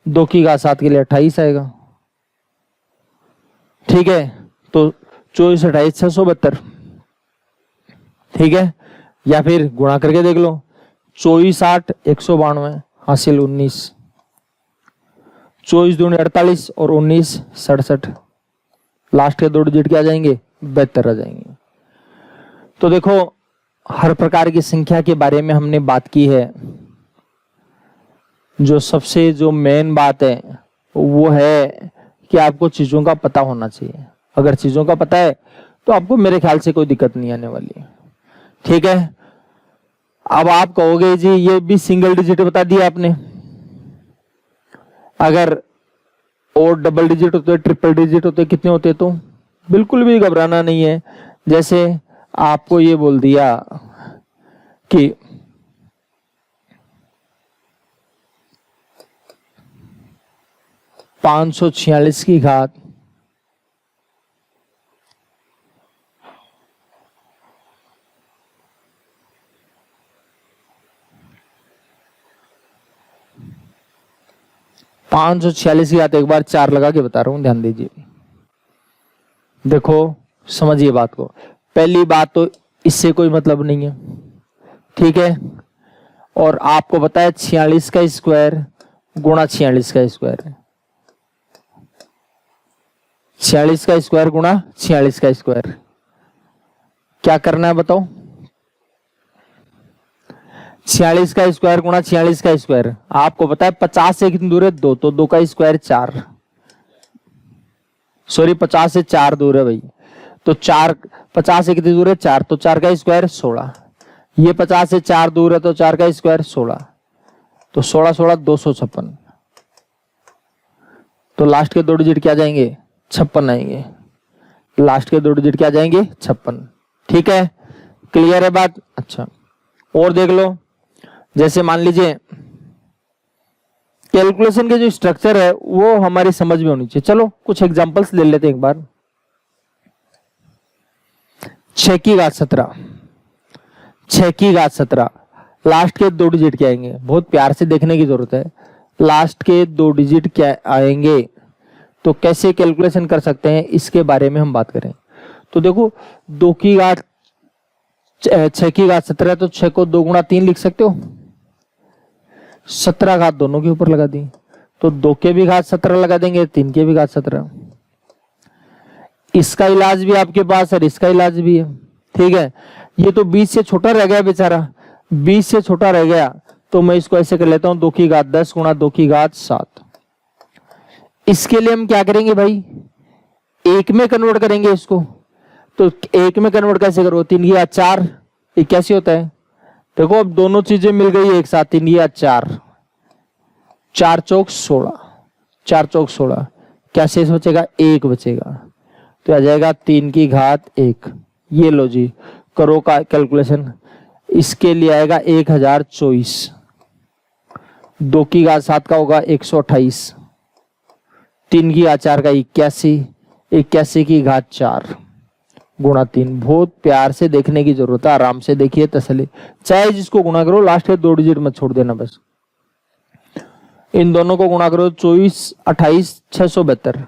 2 की घात 7 के लिए 28 आएगा, ठीक है। तो 24 28 672, ठीक है। या फिर गुणा करके देख लो, 24 8 192 हासिल 19, 24 दूनी 48 और 19 67, लास्ट के 2 डिजिट क्या आ जाएंगे 72 आ जाएंगे। तो देखो हर प्रकार की संख्या के बारे में हमने बात की है। जो सबसे जो मेन बात है वो है कि आपको चीजों का पता होना चाहिए। अगर चीजों का पता है तो आपको मेरे ख्याल से कोई दिक्कत नहीं आने वाली, ठीक है। अब आप कहोगे जी ये भी सिंगल डिजिट बता दिया आपने, अगर और डबल डिजिट होते, ट्रिपल डिजिट होते, कितने होते, तो बिल्कुल भी घबराना नहीं है। जैसे आपको ये बोल दिया कि 546 की घात 546 की घात, एक बार 4 लगा के बता रहा हूं, ध्यान दीजिए। देखो समझिए बात को। पहली बात तो इससे कोई मतलब नहीं है, ठीक है। और आपको पता है 46 का स्क्वायर गुणा 46 का स्क्वायर, 46 का स्क्वायर गुणा 46 का स्क्वायर। क्या करना है बताओ, 46 का स्क्वायर गुणा 46 का स्क्वायर। आपको पता है 50 से कितनी दूर है 2, तो 2 का स्क्वायर 4, सॉरी 50 से 4 दूर है भाई, तो 4, 50 से कितनी दूर है 4, तो 4 का स्क्वायर 16। ये 50 से 4 दूर है तो 4 का स्क्वायर 16, तो 16 16 256। तो लास्ट के 2 डिजिट क्या जाएंगे 56 आएंगे, लास्ट के 2 डिजिट क्या जाएंगे 56, ठीक है। क्लियर है बात। अच्छा और देख लो, जैसे मान लीजिए कैलकुलेशन के जो स्ट्रक्चर है वो हमारी समझ में होनी चाहिए। चलो कुछ एग्जांपल्स ले लेते हैं एक बार। 6 की घात 17, 6 की घात 17, लास्ट के 2 डिजिट क्या आएंगे, बहुत प्यार से देखने की जरूरत है। लास्ट के 2 डिजिट क्या आएंगे, तो कैसे कैलकुलेशन कर सकते हैं इसके बारे में हम बात करें। तो देखो 2 की घात 6 की घात 17, तो 6 को 2 गुणा 3 लिख सकते हो, 17 घात दोनों के ऊपर लगा दी, तो 2 के भी घात 17 लगा देंगे, 3 के भी घात 17। इसका इलाज भी आपके पास है, इसका इलाज भी है, ठीक है। ये तो 20 से छोटा रह गया बेचारा, 20 से छोटा रह गया, तो मैं इसको ऐसे कर लेता हूं 2 की घात 10 गुणा 2 की घात 7। इसके लिए हम क्या करेंगे भाई, एक में कन्वर्ट करेंगे इसको। तो एक में कन्वर्ट कैसे करो, 3 की घात 4 81 होता है। देखो अब दोनों चीजें मिल गई एक साथ, 3 की घात 4, 4 चौक 16, 4 चौक 16, क्या शेष बचेगा 1 बचेगा, तो आ जाएगा 3 की घात 1। ये लो जी करो का कैलकुलेशन, इसके लिए आएगा 1024, 2 की घात 7 का होगा 128, 3 की घात 4 का 81, 81 की घात 4 गुणा 3। बहुत प्यार से देखने की जरूरत है, आराम से देखिए तसल्ली, चाहे जिसको गुणा करो लास्ट के 2 डिजिट मत छोड़ देना बस। इन दोनों को गुणा करो 24 28 672।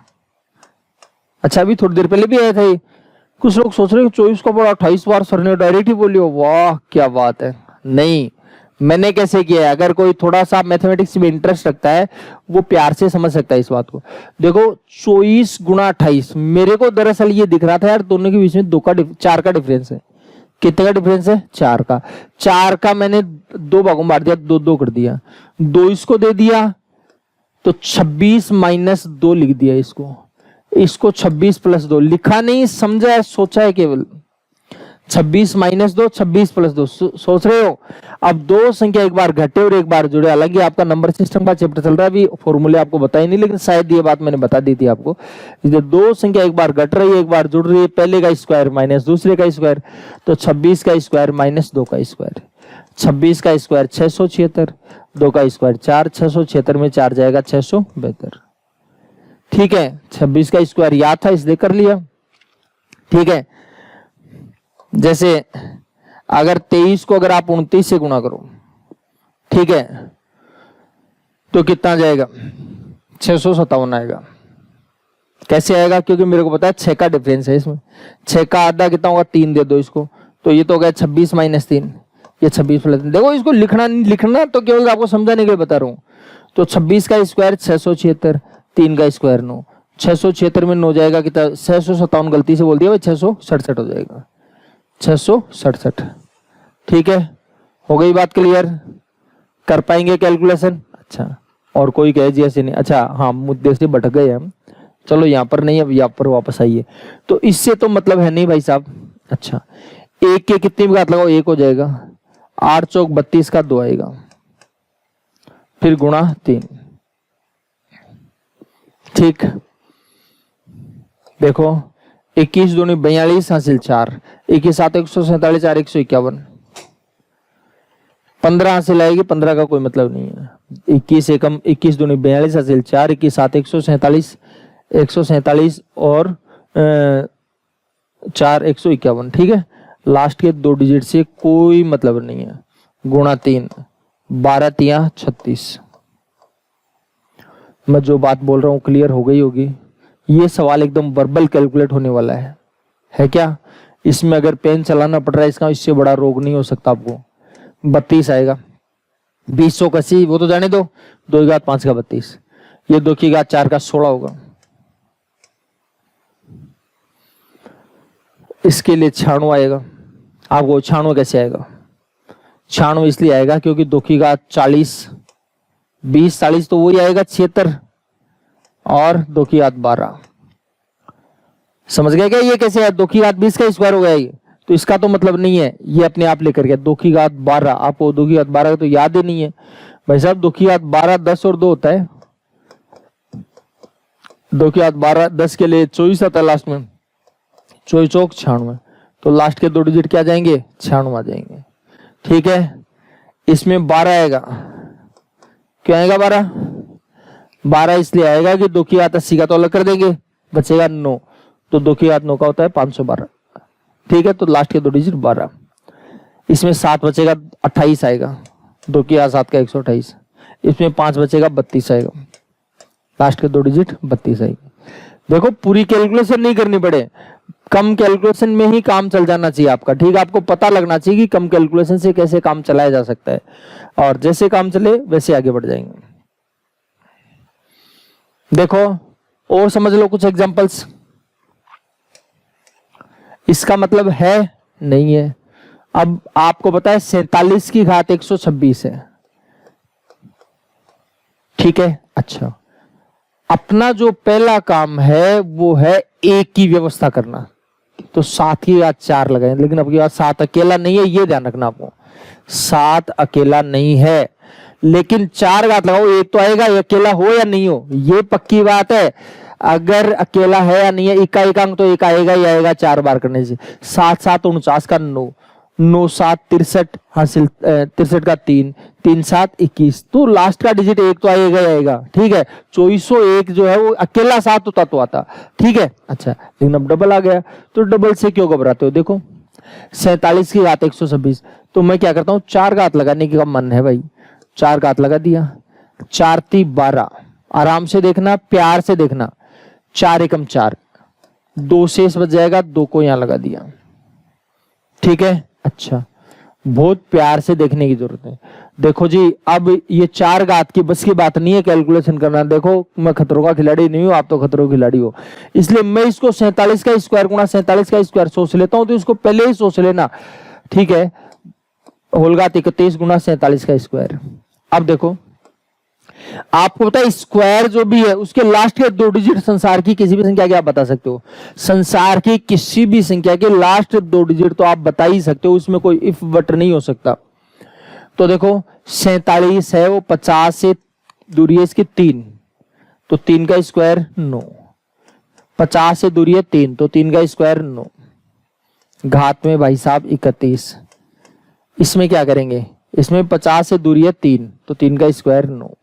अच्छा अभी थोड़ी देर पहले भी आया था कुछ लोग सोच रहे हैं 24 का पावर 28 बार सर ने डायरेक्ट ही बोलियो, वाह क्या बात है। नहीं, मैंने कैसे किया है, अगर कोई थोड़ा सा मैथमेटिक्स में इंटरेस्ट रखता है वो प्यार से समझ सकता है इस बात को। देखो 24 गुणा 28, मेरे को दरअसल ये दिख रहा था यार दोनों के बीच में 4 का डिफरेंस है। कितने का डिफरेंस है? 4 का। 4 का मैंने 2 भागों में बांट दिया, 2 कर दिया, 2 इसको दे दिया, तो 26 माइनस 2 लिख दिया इसको 26 प्लस 2 लिखा नहीं, समझा है, सोचा है केवल। 26 माइनस 2, 26 प्लस 2, सोच रहे हो। अब दो संख्या एक बार घटे और एक बार जुड़े, हालांकि आपका नंबर सिस्टम का चैप्टर चल रहा है, अभी फॉर्मूले आपको बताए नहीं, लेकिन शायद ये बात मैंने बता दी थी आपको। दो संख्या एक बार घट रही है एक बार जुड़ रही है, पहले का स्क्वायर माइनस दूसरे का स्क्वायर, तो 26 का स्क्वायर माइनस 2 का स्क्वायर। 26 का स्क्वायर 676, 2 का स्क्वायर 4, 676 में 4 जाएगा 672। ठीक है, 26 का स्क्वायर याद था इसलिए कर लिया। ठीक है, जैसे अगर 23 को अगर आप 29 से गुणा करो, ठीक है, तो कितना जाएगा? 657 आएगा। कैसे आएगा? क्योंकि मेरे को पता है 6 का डिफरेंस है इसमें। 6 का आधा कितना होगा? 3 दे दो इसको, तो ये तो हो गया 26 माइनस 3, ये 26 प्लस 3। देखो इसको लिखना तो केवल आपको समझाने के लिए बता रहा हूं। तो 26 का स्क्वायर 676, 3 का स्क्वायर 9, 676 में 9 जाएगा कितना? 657 गलती से बोल दिया भाई, 667 हो जाएगा, 667। ठीक है, हो गई बात क्लियर? कर पाएंगे कैलकुलेशन? अच्छा, और कोई कहे जी ऐसे नहीं। अच्छा हाँ, मुद्दे से भटक गए हम, चलो यहाँ पर नहीं, अब यहाँ पर वापस आइए। तो इससे तो मतलब है नहीं भाई साहब। अच्छा, एक के कितनी भी घात लगाओ 1 हो जाएगा, 8 चौक 32 का 2 आएगा, फिर गुणा 3। ठीक, देखो 21 दूनी 42 हासिल 4, 21 7 147, 4 151, 15 हासिल आएगी, 15 का कोई मतलब नहीं है। 21 एकम 21 दूनी 42 हासिल 4, 21 7 147, 147 और 4 151। ठीक है, लास्ट के 2 डिजिट से कोई मतलब नहीं है। गुणा 3, 12 तिया 36। मैं जो बात बोल रहा हूं क्लियर हो गई होगी। ये सवाल एकदम वर्बल कैलकुलेट होने वाला है क्या? इसमें अगर पेन चलाना पड़ रहा है, इसका इससे बड़ा रोग नहीं हो सकता आपको। 32 आएगा, 20 का 80 वो तो जाने दो, 2 की घात 5 का 32, ये 2 की घात 4 का 16 होगा। इसके लिए 96 आएगा। आपको 96 कैसे आएगा? 96 इसलिए आएगा क्योंकि 2 की घात 40, 20 40 तो वही आएगा 76, और 2 की घात 12। समझ गए क्या? ये कैसे है? 2 की घात 20 का स्क्वायर हो गया ये, तो इसका तो मतलब नहीं है, ये अपने आप लेकर गया। 2 की घात 12, आपको 2 की घात 12 तो याद ही नहीं है भाई साहब। 2 की घात 12 10 और 2 होता है, 2 की घात 12 10 के लिए 24 आता है लास्ट में, 24 चौक 96, तो लास्ट के 2 डिजिट क्या जाएंगे? 96 आ जाएंगे। ठीक है, इसमें 12 आएगा। क्यों आएगा 12? 12 इसलिए आएगा कि 2 की घात 80 का तो अलग कर देंगे, बचेगा 9, तो 2 की घात 9 का होता है 512। ठीक है, तो लास्ट के 2 डिजिट 12। इसमें 7 बचेगा 28 आएगा, 2 की घात 7 का 128। इसमें 5 बचेगा 32 आएगा, लास्ट के 2 डिजिट 32 आएगी। देखो पूरी कैलकुलेशन नहीं करनी पड़े, कम कैलकुलेशन में ही काम चल जाना चाहिए आपका। ठीक है, आपको पता लगना चाहिए कि कम कैलकुलेशन से कैसे काम चलाया जा सकता है, और जैसे काम चले वैसे आगे बढ़ जाएंगे। देखो और समझ लो कुछ एग्जांपल्स। इसका मतलब है नहीं है। अब आपको पता है 47 की घात 126 है। ठीक है, अच्छा, अपना जो पहला काम है वो है एक की व्यवस्था करना, तो 7 की घात 4 लगाए, लेकिन अब की बात 7 अकेला नहीं है, ये ध्यान रखना आपको। 7 अकेला नहीं है, लेकिन 4 घात लगाओ, एक तो आएगा, ये अकेला हो या नहीं हो, ये पक्की बात है। अगर अकेला है या नहीं है, इक्का अंक तो एक आएगा ही आएगा 4 बार करने से। 7 7 49 का 9, 9 7 63 हासिल 63 का 3, 3 7 21, तो लास्ट का डिजिट एक तो आएगा ही आएगा। ठीक है, 2401 जो है वो अकेला 7 होता तो आता। ठीक है, अच्छा, लेकिन अब डबल आ गया, तो डबल से क्यों घबराते हो? देखो 47 की घात 126, तो मैं क्या करता हूँ, 4 घात लगाने का मन है भाई, 4 घात लगा दिया, 4 3 12। आराम से देखना, प्यार से देखना, 4 एकम 4, 2 शेष बच जाएगा, 2 को यहां लगा दिया। ठीक है, अच्छा, बहुत प्यार से देखने की जरूरत है। देखो जी, अब ये 4 घात की बस की बात नहीं है कैलकुलेशन करना। देखो मैं खतरों का खिलाड़ी नहीं हूं, आप तो खतरों के खिलाड़ी हो, इसलिए मैं इसको 47 का स्क्वायर गुणा 47 का स्क्वायर सोच लेता हूं, तो इसको पहले ही सोच लेना। ठीक है, होल घात 31 गुणा 47 का स्क्वायर। अब देखो आपको पता है स्क्वायर जो भी है उसके लास्ट के 2 डिजिट संसार की किसी भी संख्या के आप बता सकते हो। संसार की किसी भी संख्या के लास्ट 2 डिजिट तो आप बता ही सकते हो, उसमें कोई इफ बट नहीं हो सकता। तो देखो 47 है, वो 50 से दूरी है इसकी 3, तो 3 का स्क्वायर 9। 50 से दूरी है 3, तो 3 का स्क्वायर 9। घात में भाई साहब 31। इसमें क्या करेंगे, इसमें 50 से दूरी है 3, तो 3 का स्क्वायर 9।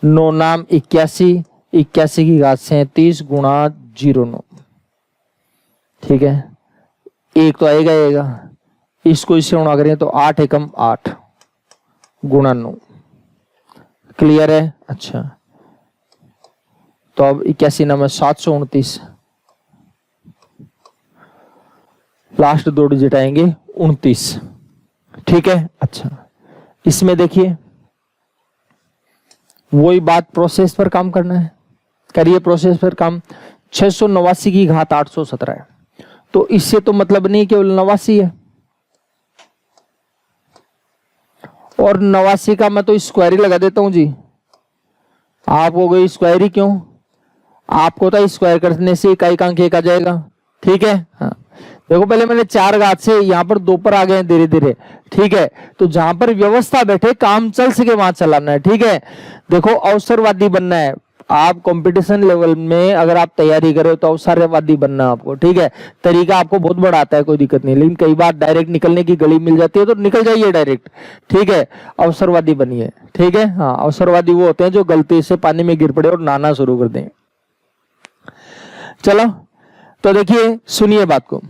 9 नाम 81, 81 की घात 37 गुणा 09। ठीक है, एक तो आएगा, इसको इससे गुणा करें तो 8 एकम 8 गुणा 9। क्लियर है, अच्छा, तो अब 81 नाम 729, लास्ट 2 डिजिट आएंगे 29। ठीक है, अच्छा, इसमें देखिए वही बात, प्रोसेस पर काम करना है, करिए प्रोसेस पर काम। 689 की घात 817 है, तो इससे तो मतलब नहीं केवल 89 है, और 89 का मैं तो स्क्वायर ही लगा देता हूं जी। आप हो गई स्क्वायर ही क्यों, आपको तो स्क्वायर करने से इकाई एक आ जाएगा। ठीक है, हाँ देखो पहले मैंने 4 घात से यहाँ पर 2 पर आ गए धीरे धीरे। ठीक है, तो जहां पर व्यवस्था बैठे काम चल सके वहां चलाना है। ठीक है, देखो अवसरवादी बनना है। आप कंपटीशन लेवल में अगर आप तैयारी करो तो अवसरवादी बनना आपको। ठीक है, तरीका आपको बहुत बड़ा आता है, कोई दिक्कत नहीं, लेकिन कई बार डायरेक्ट निकलने की गली मिल जाती है तो निकल जाइए डायरेक्ट। ठीक है, अवसरवादी बनिए। ठीक है, हाँ, अवसरवादी वो होते हैं जो गलती से पानी में गिर पड़े और नहाना शुरू कर दें। चलो तो देखिए, सुनिए बात को।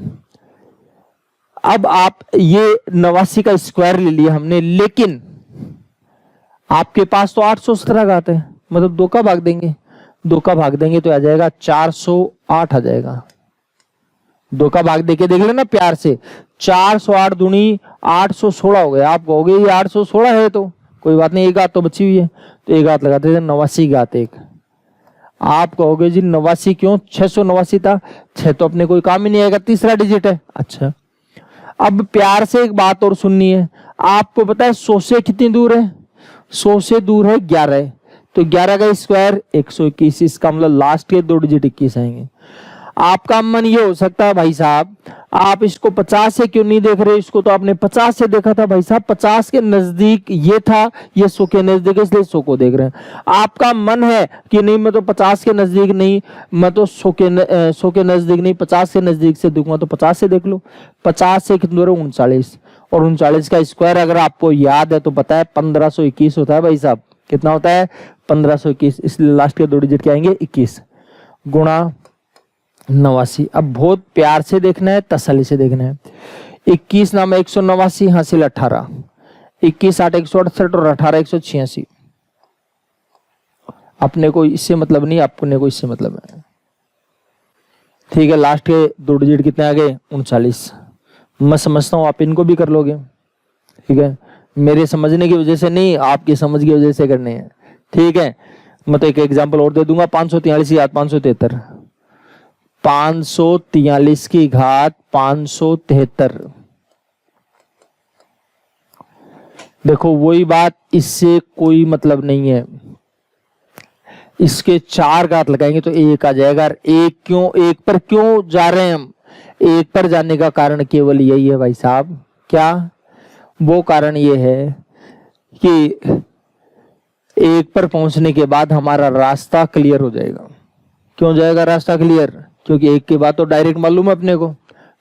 अब आप ये 89 का स्क्वायर ले लिया हमने, लेकिन आपके पास तो 817 घात है, मतलब 2 का भाग देंगे, 2 का भाग देंगे तो आ जाएगा 408 आ जाएगा। 2 का भाग देके देख लेना प्यार से, 408 दूनी 816 हो गया। आप कहोगे ये 816 है, तो कोई बात नहीं, एक घात तो बची हुई है, तो एक घात लगाते थे, 89 घात 1। आप कहोगे जी 89 क्यों, 689 था, 6 तो अपने कोई काम ही नहीं आएगा, तीसरा डिजिट है। अच्छा, अब प्यार से एक बात और सुननी है। आपको पता है 100 से कितनी दूर है, 100 से दूर है 11, तो 11 का स्क्वायर 121, इसका मतलब लास्ट के 2 डिजिट 21 आएंगे। आपका मन ये हो सकता है भाई साहब आप इसको 50 से क्यों नहीं देख रहे, इसको तो आपने 50 से देखा था भाई साहब, 50 के नजदीक ये था, ये 100 के नजदीक, इसलिए 100 को देख रहे हैं। आपका मन है कि नहीं मैं तो 50 के नजदीक नहीं, मैं तो 100 के नजदीक नहीं, 50 के नजदीक से देखूंगा, तो 50 से देख लो। 50 से कितनी दूर है, 39, और 39 का स्क्वायर अगर आपको याद है तो पता है 1521 होता है भाई साहब। कितना होता है, 1521, इसलिए लास्ट के 2 डिजिट क्या आएंगे 21 गुणा 89। अब बहुत प्यार से देखना है, तसल्ली से देखना है। 21 नाम 189 हासिल 18, 21 8 168 और 18 186। अपने को इससे मतलब नहीं, अपने को इससे मतलब है। ठीक है, लास्ट के 2 डिजिट कितने आ गए, 39। मैं समझता हूं आप इनको भी कर लोगे। ठीक है, मेरे समझने की वजह से नहीं, आपकी समझ की वजह से करने हैं। ठीक है, मैं तो एक एग्जांपल और दे दूंगा, 543 याद 573, 543 की घात 573। देखो वही बात, इससे कोई मतलब नहीं है। इसके 4 घात लगाएंगे तो 1 आ जाएगा। एक क्यों, 1 पर क्यों जा रहे हैं हम, 1 पर जाने का कारण केवल यही है भाई साहब, क्या वो कारण ये है कि 1 पर पहुंचने के बाद हमारा रास्ता क्लियर हो जाएगा। क्यों जाएगा रास्ता क्लियर, क्योंकि 1 के बाद तो डायरेक्ट मालूम है अपने को,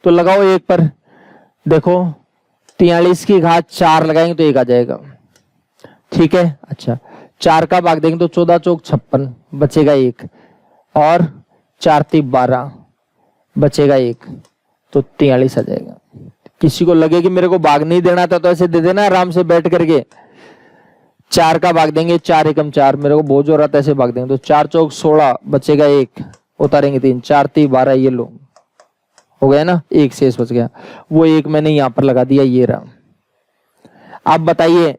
तो लगाओ 1 पर। देखो 43 की घात 4 लगाएंगे तो 1 आ जाएगा। ठीक है, अच्छा 4 का भाग देंगे तो 14 चौक 56 बचेगा 1, और 4 3 12 बचेगा 1, तो 43 आ जाएगा। किसी को लगे कि मेरे को भाग नहीं देना था तो ऐसे दे देना आराम से बैठ करके। 4 का भाग देंगे, 4 एकम 4, मेरे को बहुत जोर आता है, ऐसे भाग देंगे तो 4 चौक 16 बचेगा 1, उतारेंगे 3, 4 3 12, ये लो हो गया ना, एक शेष बच गया, वो एक मैंने यहां पर लगा दिया, ये रहा। अब बताइए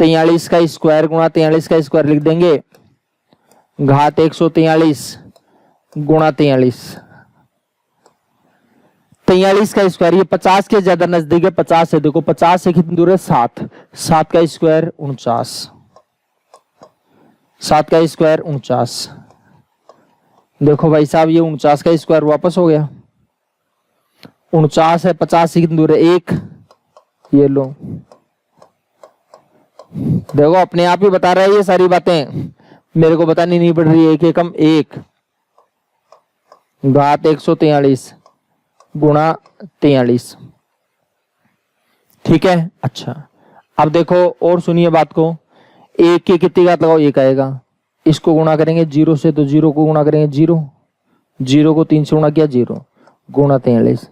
43 का स्क्वायर गुणा 43 का स्क्वायर लिख देंगे, घात 143 गुणा 43, 43 का स्क्वायर, ये 50 के ज्यादा नजदीक है, 50 है, देखो 50 से कितनी दूर है 7, 7 का स्क्वायर 49, 7 का स्क्वायर 49, देखो भाई साहब ये 49 का स्क्वायर वापस हो गया, 49 है, 50 से कितनी दूर है 1, ये लो, देखो अपने आप ही बता रहा है, ये सारी बातें मेरे को बतानी नहीं पड़ रही है। 1 एकम 1 घात 143 गुणा 43, ठीक है। अच्छा अब देखो और सुनिए बात को, 1 की कितनी घात लगाओ, 1 आएगा, इसको गुणा करेंगे 0 से, तो 0 को गुणा करेंगे 0, 0 को 3 से गुणा किया 0 गुणा 43,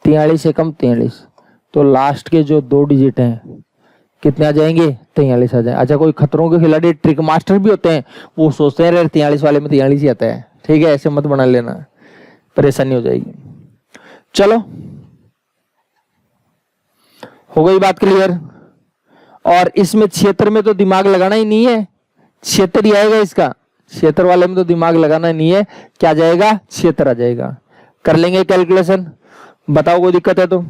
43 एकम 43, तो लास्ट के जो 2 डिजिट हैं कितने आ जाएंगे, 43 आ जाए। अच्छा कोई खतरों के खिलाड़ी ट्रिक मास्टर भी होते हैं, वो सोचते हैं अरे 43 वाले में 43 ही आता है, ठीक है, ऐसे मत बना लेना, परेशानी हो जाएगी। चलो हो गई बात क्लियर। और इसमें क्षेत्र में तो दिमाग लगाना ही नहीं है, क्षेत्र ही आएगा इसका, क्षेत्र वाले में तो दिमाग लगाना नहीं है, क्या जाएगा, क्षेत्र आ जाएगा। कर लेंगे कैलकुलेशन, बताओ कोई दिक्कत है तो।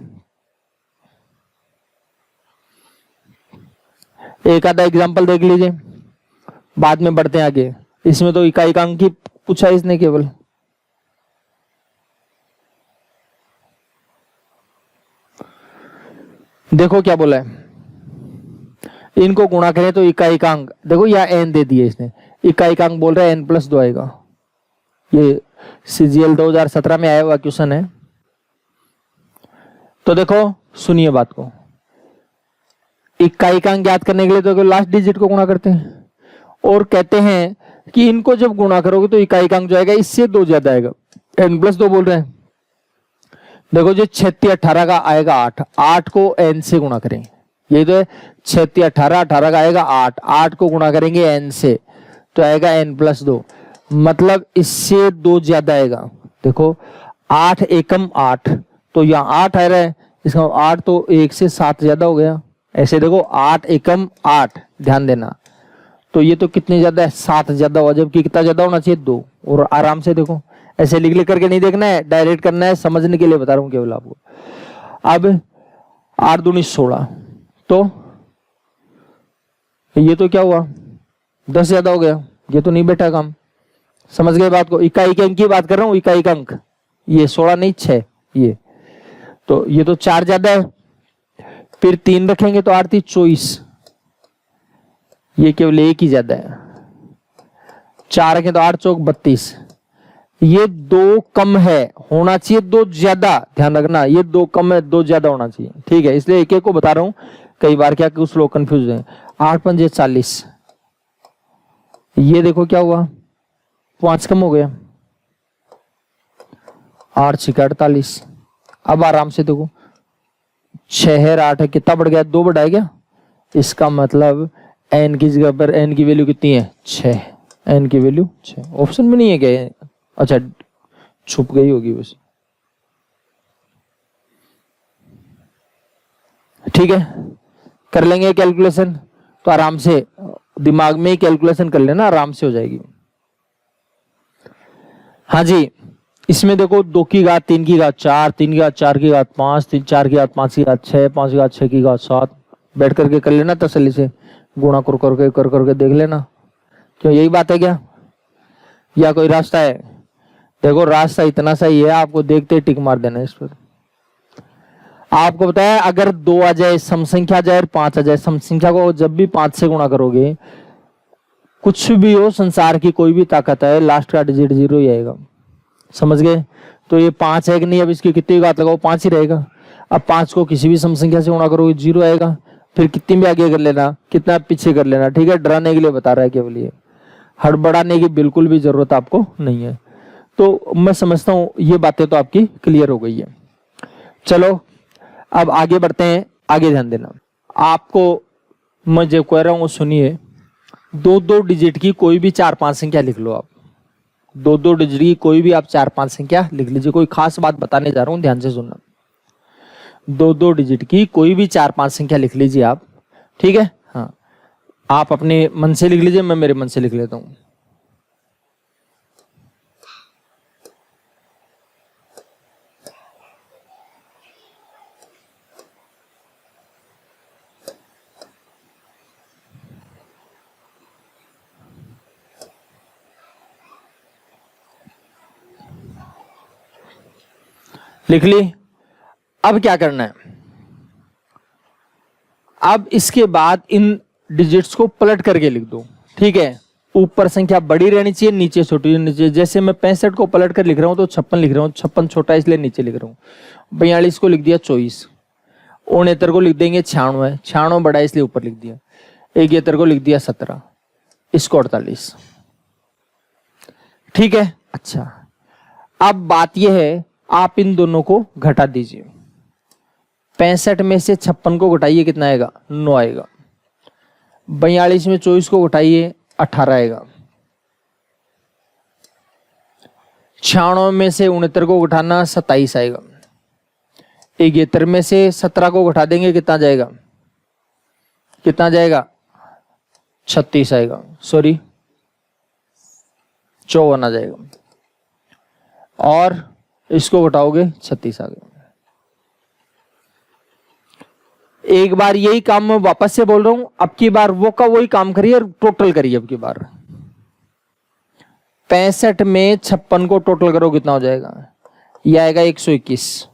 एक आधा एग्जांपल देख लीजिए, बाद में बढ़ते हैं आगे। इसमें तो इकाई अंक की पूछा है इसने केवल, देखो क्या बोला है, इनको गुणा करें तो इकाई अंक, देखो यह n दे दिए इसने, इकाई अंक बोल रहा है n+2 आएगा, ये CGL 2017 में आया हुआ क्वेश्चन है। तो देखो सुनिए बात को, इकाई अंक ज्ञात करने के लिए तो लास्ट डिजिट को गुणा करते हैं, और कहते हैं कि इनको जब गुणा करोगे तो इकाई अंक जो आएगा इससे 2 ज्यादा आएगा, n+2 बोल रहे हैं। देखो जो 36 18 का आएगा 8, 8 को n से गुणा करें, ये तो है 36 18, 18 का आएगा 8, 8 को गुणा करेंगे n से तो आएगा n+2, मतलब इससे 2 ज्यादा आएगा। देखो 8 एकम 8, तो यहाँ 8 आ रहा है, इसका 8 तो 1 से 7 ज्यादा हो गया, ऐसे देखो 8 एकम 8, ध्यान देना, तो ये तो कितने ज्यादा है, 7 ज्यादा हुआ, जबकि कितना ज्यादा होना चाहिए 2। और आराम से देखो, ऐसे लिख लिख करके नहीं देखना है, डायरेक्ट करना है, समझने के लिए बता रहा हूं केवल आपको। अब 8 दूनी 16, तो ये तो क्या हुआ 10 ज्यादा हो गया, ये तो नहीं बैठा काम, समझ गए बात को। इकाई अंक की बात कर रहा हूं, इकाई अंक, ये 16 नहीं 6, ये तो 4 ज्यादा है, फिर 3 रखेंगे तो 8 3 24, ये केवल 1 ही ज्यादा है, 4 रखें तो 8 चौक 32, ये 2 कम है, होना चाहिए 2 ज्यादा, ध्यान रखना, ये 2 कम है 2 ज्यादा होना चाहिए, ठीक है, इसलिए एक एक को बता रहा हूं, कई बार क्या कुछ लोग कंफ्यूज हैं। 8 5 40, ये देखो क्या हुआ 5 कम हो गया, 8 6 48, अब आराम से देखो 6 है 8 है, कितना बढ़ गया, 2 बढ़ा गया, इसका मतलब n की जगह पर n की वैल्यू कितनी है 6, n की वैल्यू 6, ऑप्शन में नहीं है क्या, अच्छा छुप गई होगी बस, ठीक है, कर लेंगे कैलकुलेशन, तो आराम से दिमाग में ही कैलकुलेशन कर लेना, आराम से हो जाएगी। हाँ जी, इसमें देखो 2 की घात 3 की घात 4, 3 की घात 4 की घात 5, 3 4 की घात 5 की घात 6, 5 की घात 6 की घात 7, बैठ करके कर लेना तसल्ली से, गुणा कर करके देख लेना, क्यों यही बात है क्या, या कोई रास्ता है। देखो रास्ता इतना सही है, आपको देखते टिक मार देना इस पर। आपको बताया अगर 2 आ जाए, सम संख्या आ जाए और 5 आ जाए, सम संख्या को जब भी 5 से गुणा करोगे, कुछ भी हो संसार की कोई भी ताकत है, लास्ट का डिजिट 0 ही आएगा, समझ गए। तो ये 5 है कि नहीं, अब इसकी कितनी घात लगाओ 5 ही रहेगा। अब 5 को किसी भी सम संख्या से गुणा करोगे 0 आएगा, फिर कितनी भी आगे कर लेना, कितना पीछे कर लेना, ठीक है, डराने के लिए बता रहा है केवल, ये हड़बड़ाने की बिल्कुल भी जरूरत आपको नहीं है। तो मैं समझता हूं ये बातें तो आपकी क्लियर हो गई है। चलो अब आगे बढ़ते हैं, आगे ध्यान देना, आपको मैं जो कह रहा हूं वो सुनिए। 2 2 डिजिट की कोई भी 4 5 संख्या लिख लो आप, दो दो डिजिट की कोई भी आप 4-5 संख्या लिख लीजिए। कोई खास बात बताने जा रहा हूं, ध्यान से सुनना। दो दो डिजिट की कोई भी 4-5 संख्या लिख लीजिए आप, ठीक है। हाँ, आप अपने मन से लिख लीजिए, मैं मेरे मन से लिख लेता हूं। लिख ली। अब क्या करना है, अब इसके बाद इन डिजिट्स को पलट करके लिख दो, ठीक है। ऊपर संख्या बड़ी रहनी चाहिए, नीचे छोटी रहनी चाहिए। जैसे मैं 65 को पलट कर लिख रहा हूं तो 56 लिख रहा हूं, 56 छोटा इसलिए नीचे लिख रहा हूं। 42 को लिख दिया 24, 69 को लिख देंगे 96, 96 बड़ा इसलिए ऊपर लिख दिया। 71 को लिख दिया 17, इसको 48, ठीक है। अच्छा, अब बात यह है, आप इन दोनों को घटा दीजिए। 65 में से 56 को घटाइए, कितना आएगा? 9 आएगा। 42 में 24 को घटाइए, 18 आएगा। 96 में से 69 को घटाना, 27 आएगा। 71 में से 17 को घटा देंगे, कितना जाएगा? कितना जाएगा? 36 आएगा, सॉरी 54 आ जाएगा। और इसको घटाओगे 36 आ गया। एक बार यही काम मैं वापस से बोल रहा हूं, अब की बार वो का वही काम करिए और टोटल करिए। अब की बार 65 में 56 को टोटल करो, कितना हो जाएगा? यह आएगा 121।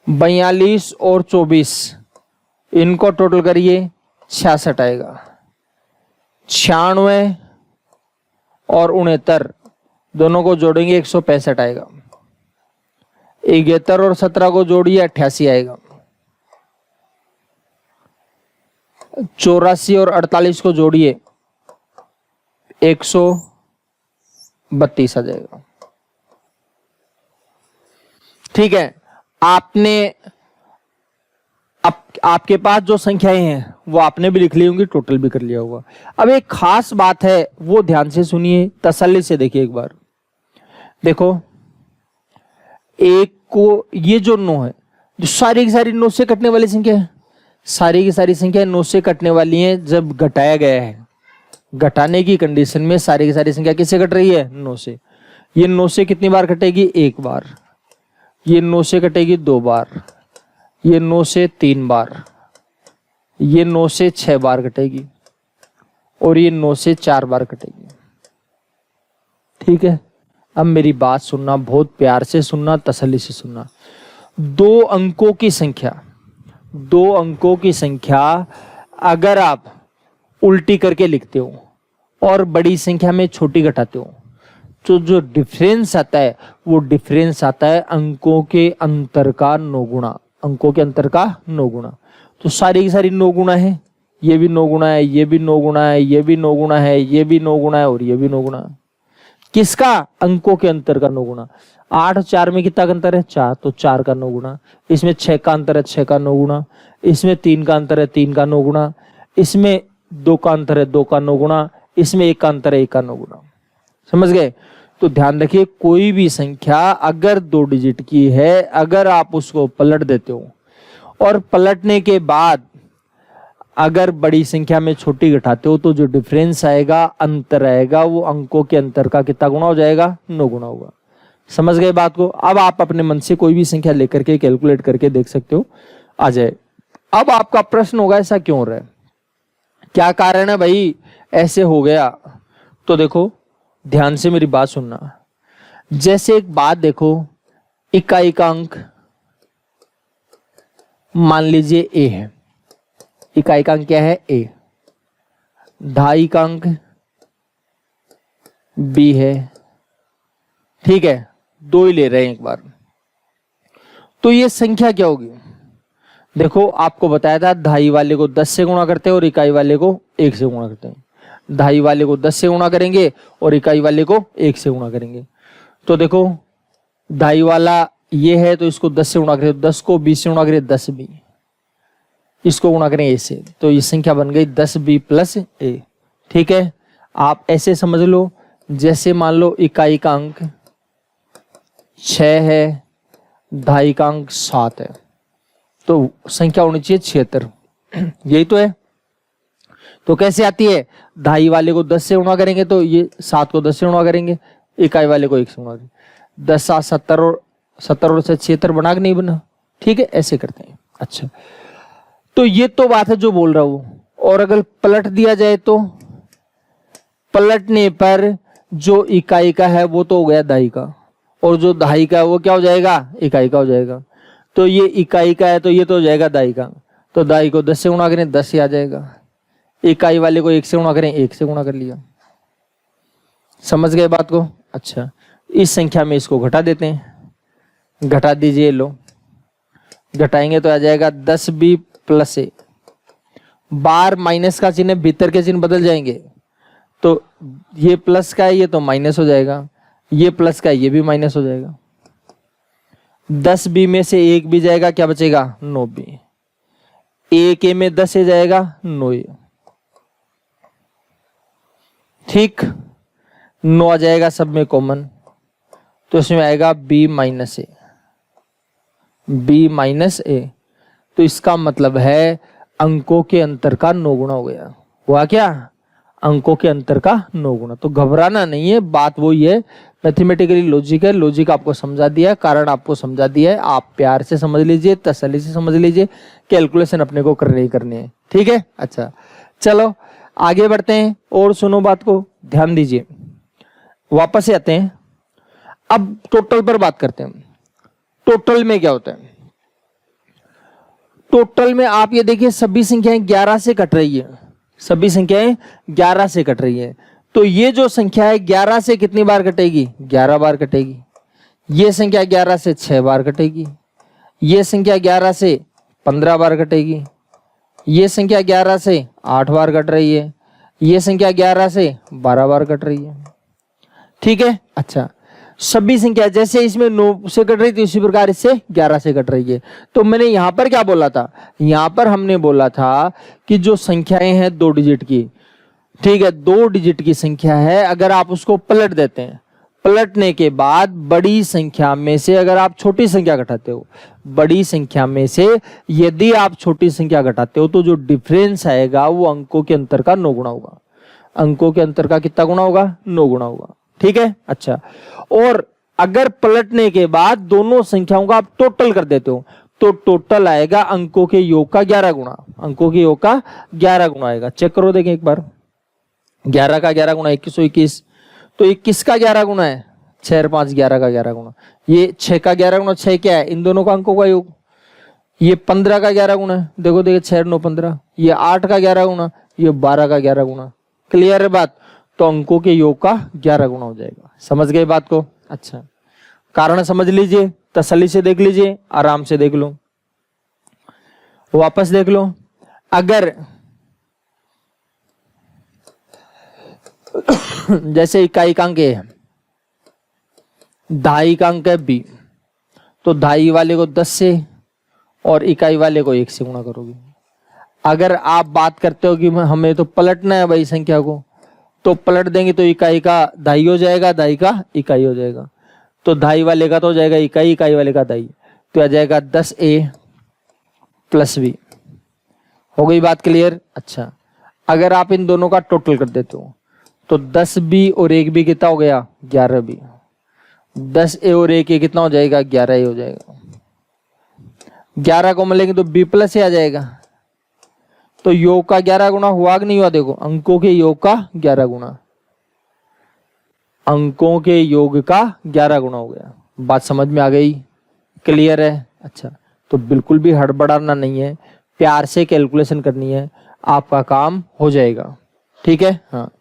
42 और 24 इनको टोटल करिए, 66 आएगा। 96 और 69 दोनों को जोड़ेंगे, 165 आएगा। 71 और 17 को जोड़िए, 88 आएगा। 84 और 48 को जोड़िए, 132 आ जाएगा, ठीक है। आपने आपके पास जो संख्याएं हैं वो आपने भी लिख ली होंगी, टोटल भी कर लिया होगा। अब एक खास बात है, वो ध्यान से सुनिए, तसल्ली से देखिए एक बार। देखो, एक को ये जो 9 है, जो सारी की सारी 9 से कटने वाली संख्या है, सारी की सारी संख्या 9 से कटने वाली है। जब घटाया गया है, घटाने की कंडीशन में सारी की सारी संख्या किससे कट रही है? 9 से। ये 9 से कितनी बार कटेगी? एक बार। ये 9 से कटेगी 2 बार। ये 9 से 3 बार। ये 9 से 6 बार कटेगी और ये 9 से 4 बार कटेगी, ठीक है। अब मेरी बात सुनना, बहुत प्यार से सुनना, तसल्ली से सुनना। 2 अंकों की संख्या, 2 अंकों की संख्या अगर आप उल्टी करके लिखते हो और बड़ी संख्या में छोटी घटाते हो, तो जो डिफरेंस आता है वो डिफरेंस आता है अंकों के अंतर का 9 गुना। अंकों के अंतर का 9 गुना। तो सारी की सारी 9 गुना है, ये भी 9 गुना है, ये भी 9 गुना है, ये भी 9 गुना है, ये भी 9 गुना है और ये भी 9 गुना है। किसका? अंकों के अंतर का 9 गुना। 8 और 4 में कितना अंतर है? 4, तो 4 का 9 गुना। इसमें 6 का अंतर है, 6 का 9 गुना। इसमें 3 का अंतर है, 3 का 9 गुना। इसमें 2 का अंतर है, 2 का 9 गुना। इसमें 1 का अंतर है, 1 का 9 गुना। समझ गए? तो ध्यान रखिए, कोई भी संख्या अगर 2 डिजिट की है, अगर आप उसको पलट देते हो और पलटने के बाद अगर बड़ी संख्या में छोटी घटाते हो, तो जो डिफरेंस आएगा, अंतर आएगा, वो अंकों के अंतर का कितना गुना हो जाएगा? 9 गुना होगा। समझ गए बात को? अब आप अपने मन से कोई भी संख्या लेकर के कैलकुलेट करके देख सकते हो, आ जाए। अब आपका प्रश्न होगा ऐसा क्यों हो रहा है, क्या कारण है भाई ऐसे हो गया? तो देखो, ध्यान से मेरी बात सुनना। जैसे एक बात देखो, इकाई का अंक मान लीजिए a है। इकाई का अंक क्या है? a। ढाई का अंक b है, ठीक है। 2 ही ले रहे हैं एक बार। तो ये संख्या क्या होगी? देखो, आपको बताया था ढाई वाले को 10 से गुणा करते हैं और इकाई वाले को 1 से गुणा करते हैं। ढाई वाले को 10 से गुणा करेंगे और इकाई वाले को 1 से गुणा करेंगे। तो देखो, ढाई वाला ये है तो इसको 10 से गुणा करें, 10 को 20 से गुणा करें 10 b, इसको गुणा करें a से, तो ये संख्या बन गई 10b प्लस a। ठीक है, आप ऐसे समझ लो जैसे मान लो इकाई का अंक 6 है, दहाई का अंक 7 है, तो संख्या होनी चाहिए 76। यही तो है। तो कैसे आती है? दहाई वाले को 10 से गुणा करेंगे तो ये 7 को 10 से गुणा करेंगे, इकाई वाले को 1 से गुणा करेंगे। 10 7 70 और 70 और 76 बना कि नहीं बना? ठीक है, ऐसे करते हैं। अच्छा, तो ये तो बात है जो बोल रहा हूं। और अगर पलट दिया जाए तो पलटने पर जो इकाई का है वो तो हो गया दहाई का, और जो दहाई का है वो क्या हो जाएगा? इकाई का हो जाएगा। तो ये इकाई का है तो ये तो हो जाएगा दहाई का। तो दहाई को 10 से गुणा करें 10 ही आ जाएगा, इकाई वाले को 1 से गुणा करें 1 से गुणा कर लिया। समझ गए बात को? अच्छा, इस संख्या में इसको घटा देते हैं, घटा दीजिए। लो, घटाएंगे तो आ जाएगा 10b + a। बार माइनस का चिन्ह, भीतर के चिन्ह बदल जाएंगे। तो ये प्लस का है, ये तो माइनस हो जाएगा, ये प्लस का है, ये भी माइनस हो जाएगा। 10b में से 1 भी जाएगा, क्या बचेगा? 9b। 1a में 10 से जाएगा 9a। ठीक, 9 आ जाएगा सब में कॉमन, तो इसमें आएगा b - a। b - a, तो इसका मतलब है अंकों के अंतर का 9 गुना हो गया। हुआ क्या? अंकों के अंतर का 9 गुना। तो घबराना नहीं है, बात वही है, मैथमेटिकली लॉजिक है। लॉजिक आपको समझा दिया है, कारण आपको समझा दिया है, आप प्यार से समझ लीजिए, तसल्ली से समझ लीजिए। कैलकुलेशन अपने को करने ही करनी है। ठीक है, अच्छा चलो आगे बढ़ते हैं और सुनो बात को, ध्यान दीजिए। वापस से आते हैं, अब टोटल पर बात करते हैं। टोटल में क्या होता है? टोटल में आप ये देखिए सभी संख्याएं 11 से कट रही है, सभी संख्याएं 11 से कट रही है। तो ये जो संख्या है 11 से कितनी बार कटेगी? 11 बार कटेगी। ये संख्या 11 से 6 बार कटेगी, ये संख्या 11 से 15 बार कटेगी, ये संख्या 11 से 8 बार कट रही है, ये संख्या 11 से 12 बार कट रही है। ठीक है, अच्छा सभी संख्या जैसे इसमें 9 से कट रही थी उसी प्रकार इससे 11 से कट रही है। तो मैंने यहां पर क्या बोला था? यहां पर हमने बोला था कि जो संख्याएं हैं 2 डिजिट की, ठीक है, 2 डिजिट की संख्या है, अगर आप उसको पलट देते हैं, पलटने के बाद बड़ी संख्या में से अगर आप छोटी संख्या घटाते हो, बड़ी संख्या में से यदि आप छोटी संख्या घटाते हो तो जो डिफरेंस आएगा वो अंकों के अंतर का 9 गुना होगा। अंकों के अंतर का कितना गुना होगा? 9 गुना होगा। ठीक है, अच्छा, और अगर पलटने के बाद दोनों संख्याओं का आप टोटल कर देते हो तो टोटल आएगा अंकों के योग का 11 गुना, अंकों के योग का 11 गुना आएगा। चेक करो, देखें एक बार, 11 का 11 गुना 2121, तो 21 का 11 गुना है 6 और 5 11 का 11 गुना, ये 6 का 11 गुना 6 क्या है? इन दोनों का अंकों का योग। ये 15 का 11 गुना है, देखो देखिए 6 9 15, ये 8 का 11 गुना, ये 12 का 11 गुना। क्लियर है बात? तो अंकों के योग का 11 गुना हो जाएगा। समझ गए बात को? अच्छा, कारण समझ लीजिए, तसल्ली से देख लीजिए, आराम से देख लो, वापस देख लो। अगर जैसे इकाई का अंक है, दहाई का अंक है b, तो दहाई वाले को 10 से और इकाई वाले को 1 से गुणा करोगे। अगर आप बात करते हो कि हमें तो पलटना है भाई संख्या को, तो पलट देंगे तो इकाई का दहाई हो जाएगा, दहाई का इकाई हो जाएगा। तो दहाई वाले का तो हो जाएगा इकाई, इकाई वाले का दहाई, तो आ जाएगा 10a + b। हो गई बात क्लियर? अच्छा, अगर आप इन दोनों का टोटल कर देते हो तो 10b और 1b कितना हो गया? 11b। 10a और 1a कितना हो जाएगा? 11a हो जाएगा। 11 को मिलेंगे तो b + a आ जाएगा। तो योग का 11 गुना हुआ कि नहीं हुआ? देखो, अंकों के योग का 11 गुना, अंकों के योग का 11 गुना हो गया। बात समझ में आ गई? क्लियर है? अच्छा, तो बिल्कुल भी हड़बड़ाना नहीं है, प्यार से कैलकुलेशन करनी है, आपका काम हो जाएगा। ठीक है, हाँ,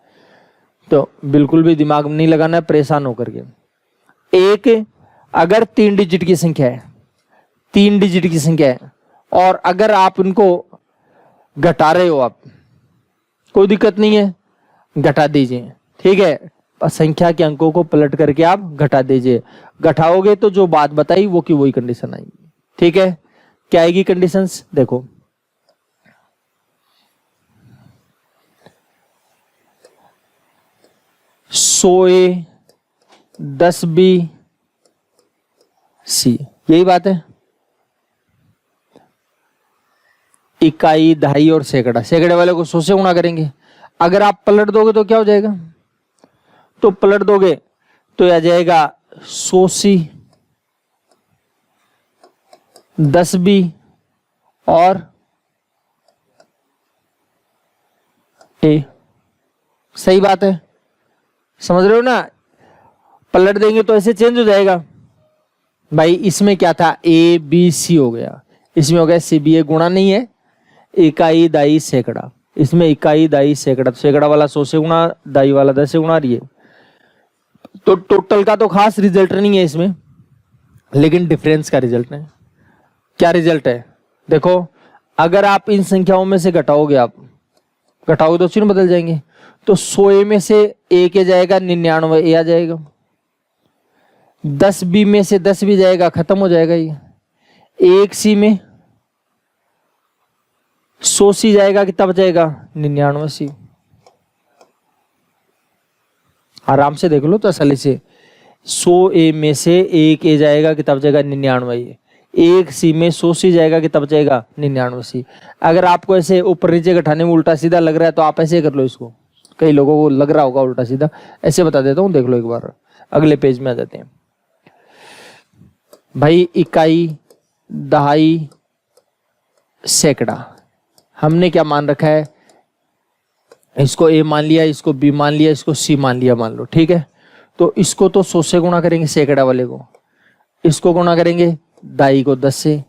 तो बिल्कुल भी दिमाग में नहीं लगाना है परेशान होकर के। एक अगर 3 डिजिट की संख्या है, 3 डिजिट की संख्या है, और अगर आप उनको घटा रहे हो, आप कोई दिक्कत नहीं है, घटा दीजिए। ठीक है, संख्या के अंकों को पलट करके आप घटा दीजिए। घटाओगे तो जो बात बताई वो की वही कंडीशन आएगी। ठीक है, क्या आएगी कंडीशंस? देखो, 100A 10B C, यही बात है। इकाई, दहाई और सैकड़ा, सैकड़े वाले को 100 से गुणा करेंगे। अगर आप पलट दोगे तो क्या हो जाएगा, तो पलट दोगे तो आ जाएगा 100C 10B और A। सही बात है, समझ रहे हो ना। पलट देंगे तो ऐसे चेंज हो जाएगा भाई। इसमें क्या था, A B C हो गया, इसमें हो गया C B। A गुणा नहीं है, इकाई दाई सैकड़ा। इसमें इकाई दाई सैकड़ा, सैकड़ा वाला 100 से गुणा, दाई वाला 10 से गुणा रही है। तो टोटल का तो खास रिजल्ट नहीं है इसमें, लेकिन डिफरेंस का रिजल्ट है। क्या रिजल्ट है, देखो अगर आप इन संख्याओं में से घटाओगे, आप घटाओगे तो चिन्ह बदल जाएंगे। तो 100A में से A के जाएगा 99A आ जाएगा। 10B में से 10 भी जाएगा, खत्म हो जाएगा ये। 1C में 100C जाएगा, कितना बचेगा 99C। आराम से देख लो तसल्ली से। 100A में से 1A जाएगा, कितना बचेगा 99A। 1C में 100C जाएगा, कितना बचेगा 99C। अगर आपको ऐसे ऊपर नीचे घटाने में उल्टा सीधा लग रहा है तो आप ऐसे कर लो इसको। कई लोगों को लग रहा होगा उल्टा सीधा, ऐसे बता देता हूं, देख लो एक बार। अगले पेज में आ जाते हैं भाई। इकाई, दहाई, सैकड़ा, हमने क्या मान रखा है, इसको A मान लिया, इसको B मान लिया, इसको C मान लिया, मान लो, ठीक है। तो इसको तो 100 से गुणा करेंगे, सैकड़ा वाले को। इसको गुणा करेंगे दाई को 10 से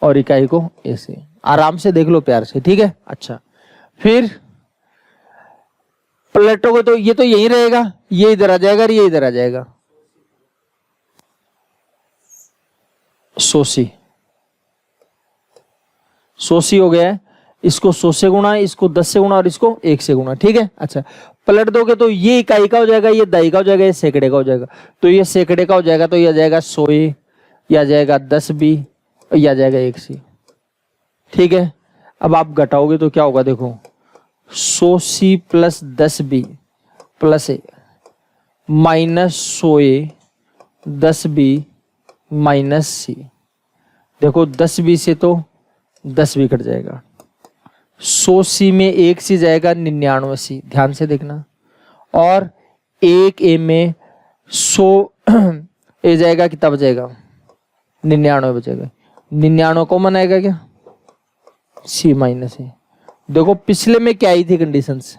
और इकाई को A से। आराम से देख लो प्यार से, ठीक है। अच्छा, फिर पलटोगे तो ये तो यही रहेगा, ये इधर आ जाएगा और ये इधर आ जाएगा। 100C हो गया है। इसको 100 से गुणा, इसको 10 से गुणा और इसको 1 से गुणा, ठीक है। अच्छा, पलट दोगे तो ये इकाई का हो जाएगा, ये दाई का हो जाएगा, ये सैकड़े का हो जाएगा। तो ये सैकड़े का हो जाएगा, तो ये आ जाएगा 100A, ये आ जाएगा 10B और ये आ जाएगा 1C, ठीक है। अब आप घटाओगे तो क्या होगा, देखो 100C plus 10B plus A minus 100A 10B minus C। देखो 10B से तो 10B कट जाएगा। 100C में 1C जाएगा 99C, ध्यान से देखना। और 1A में 100A जाएगा, कितना बचेगा 99 बचेगा। 99 कॉमन आएगा क्या, C माइनस A। देखो पिछले में क्या आई थी कंडीशंस,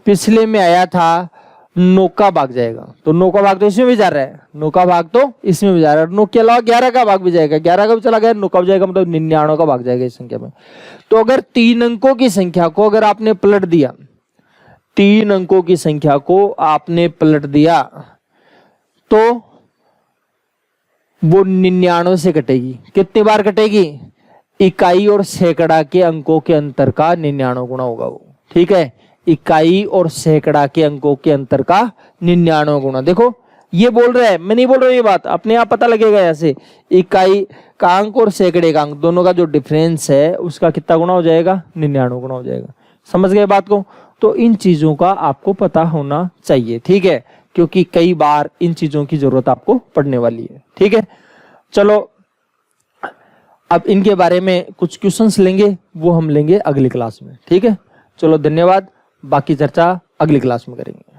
पिछले में आया था 9 का भाग जाएगा, तो 9 का भाग तो इसमें भी जा रहा है, 9 का भाग तो इसमें भी जा रहा है। 9 के अलावा 11 का भाग भी जाएगा, 11 का भी चला गया, 9 का भी जाएगा, मतलब 99 का भाग जाएगा इस संख्या में। तो अगर 3 अंकों की संख्या को अगर आपने पलट दिया, 3 अंकों की संख्या को आपने पलट दिया, तो वो 99 से कटेगी। कितनी बार कटेगी, इकाई और सैकड़ा के अंकों के अंतर का 99 गुना होगा वो, ठीक है। इकाई और सैकड़ा के अंकों के अंतर का 99 गुना। देखो ये बोल रहा है, मैं नहीं बोल रहा हूं, ये बात अपने आप पता लगेगा। ऐसे इकाई का अंक और सैकड़े का अंक दोनों का जो डिफरेंस है उसका कितना गुना हो जाएगा, 99 गुना हो जाएगा। समझ गए बात को। तो इन चीजों का आपको पता होना चाहिए, ठीक है, क्योंकि कई बार इन चीजों की जरूरत आपको पड़ने वाली है, ठीक है। चलो अब इनके बारे में कुछ क्वेश्चंस लेंगे, वो हम लेंगे अगली क्लास में, ठीक है। चलो धन्यवाद, बाकी चर्चा अगली क्लास में करेंगे।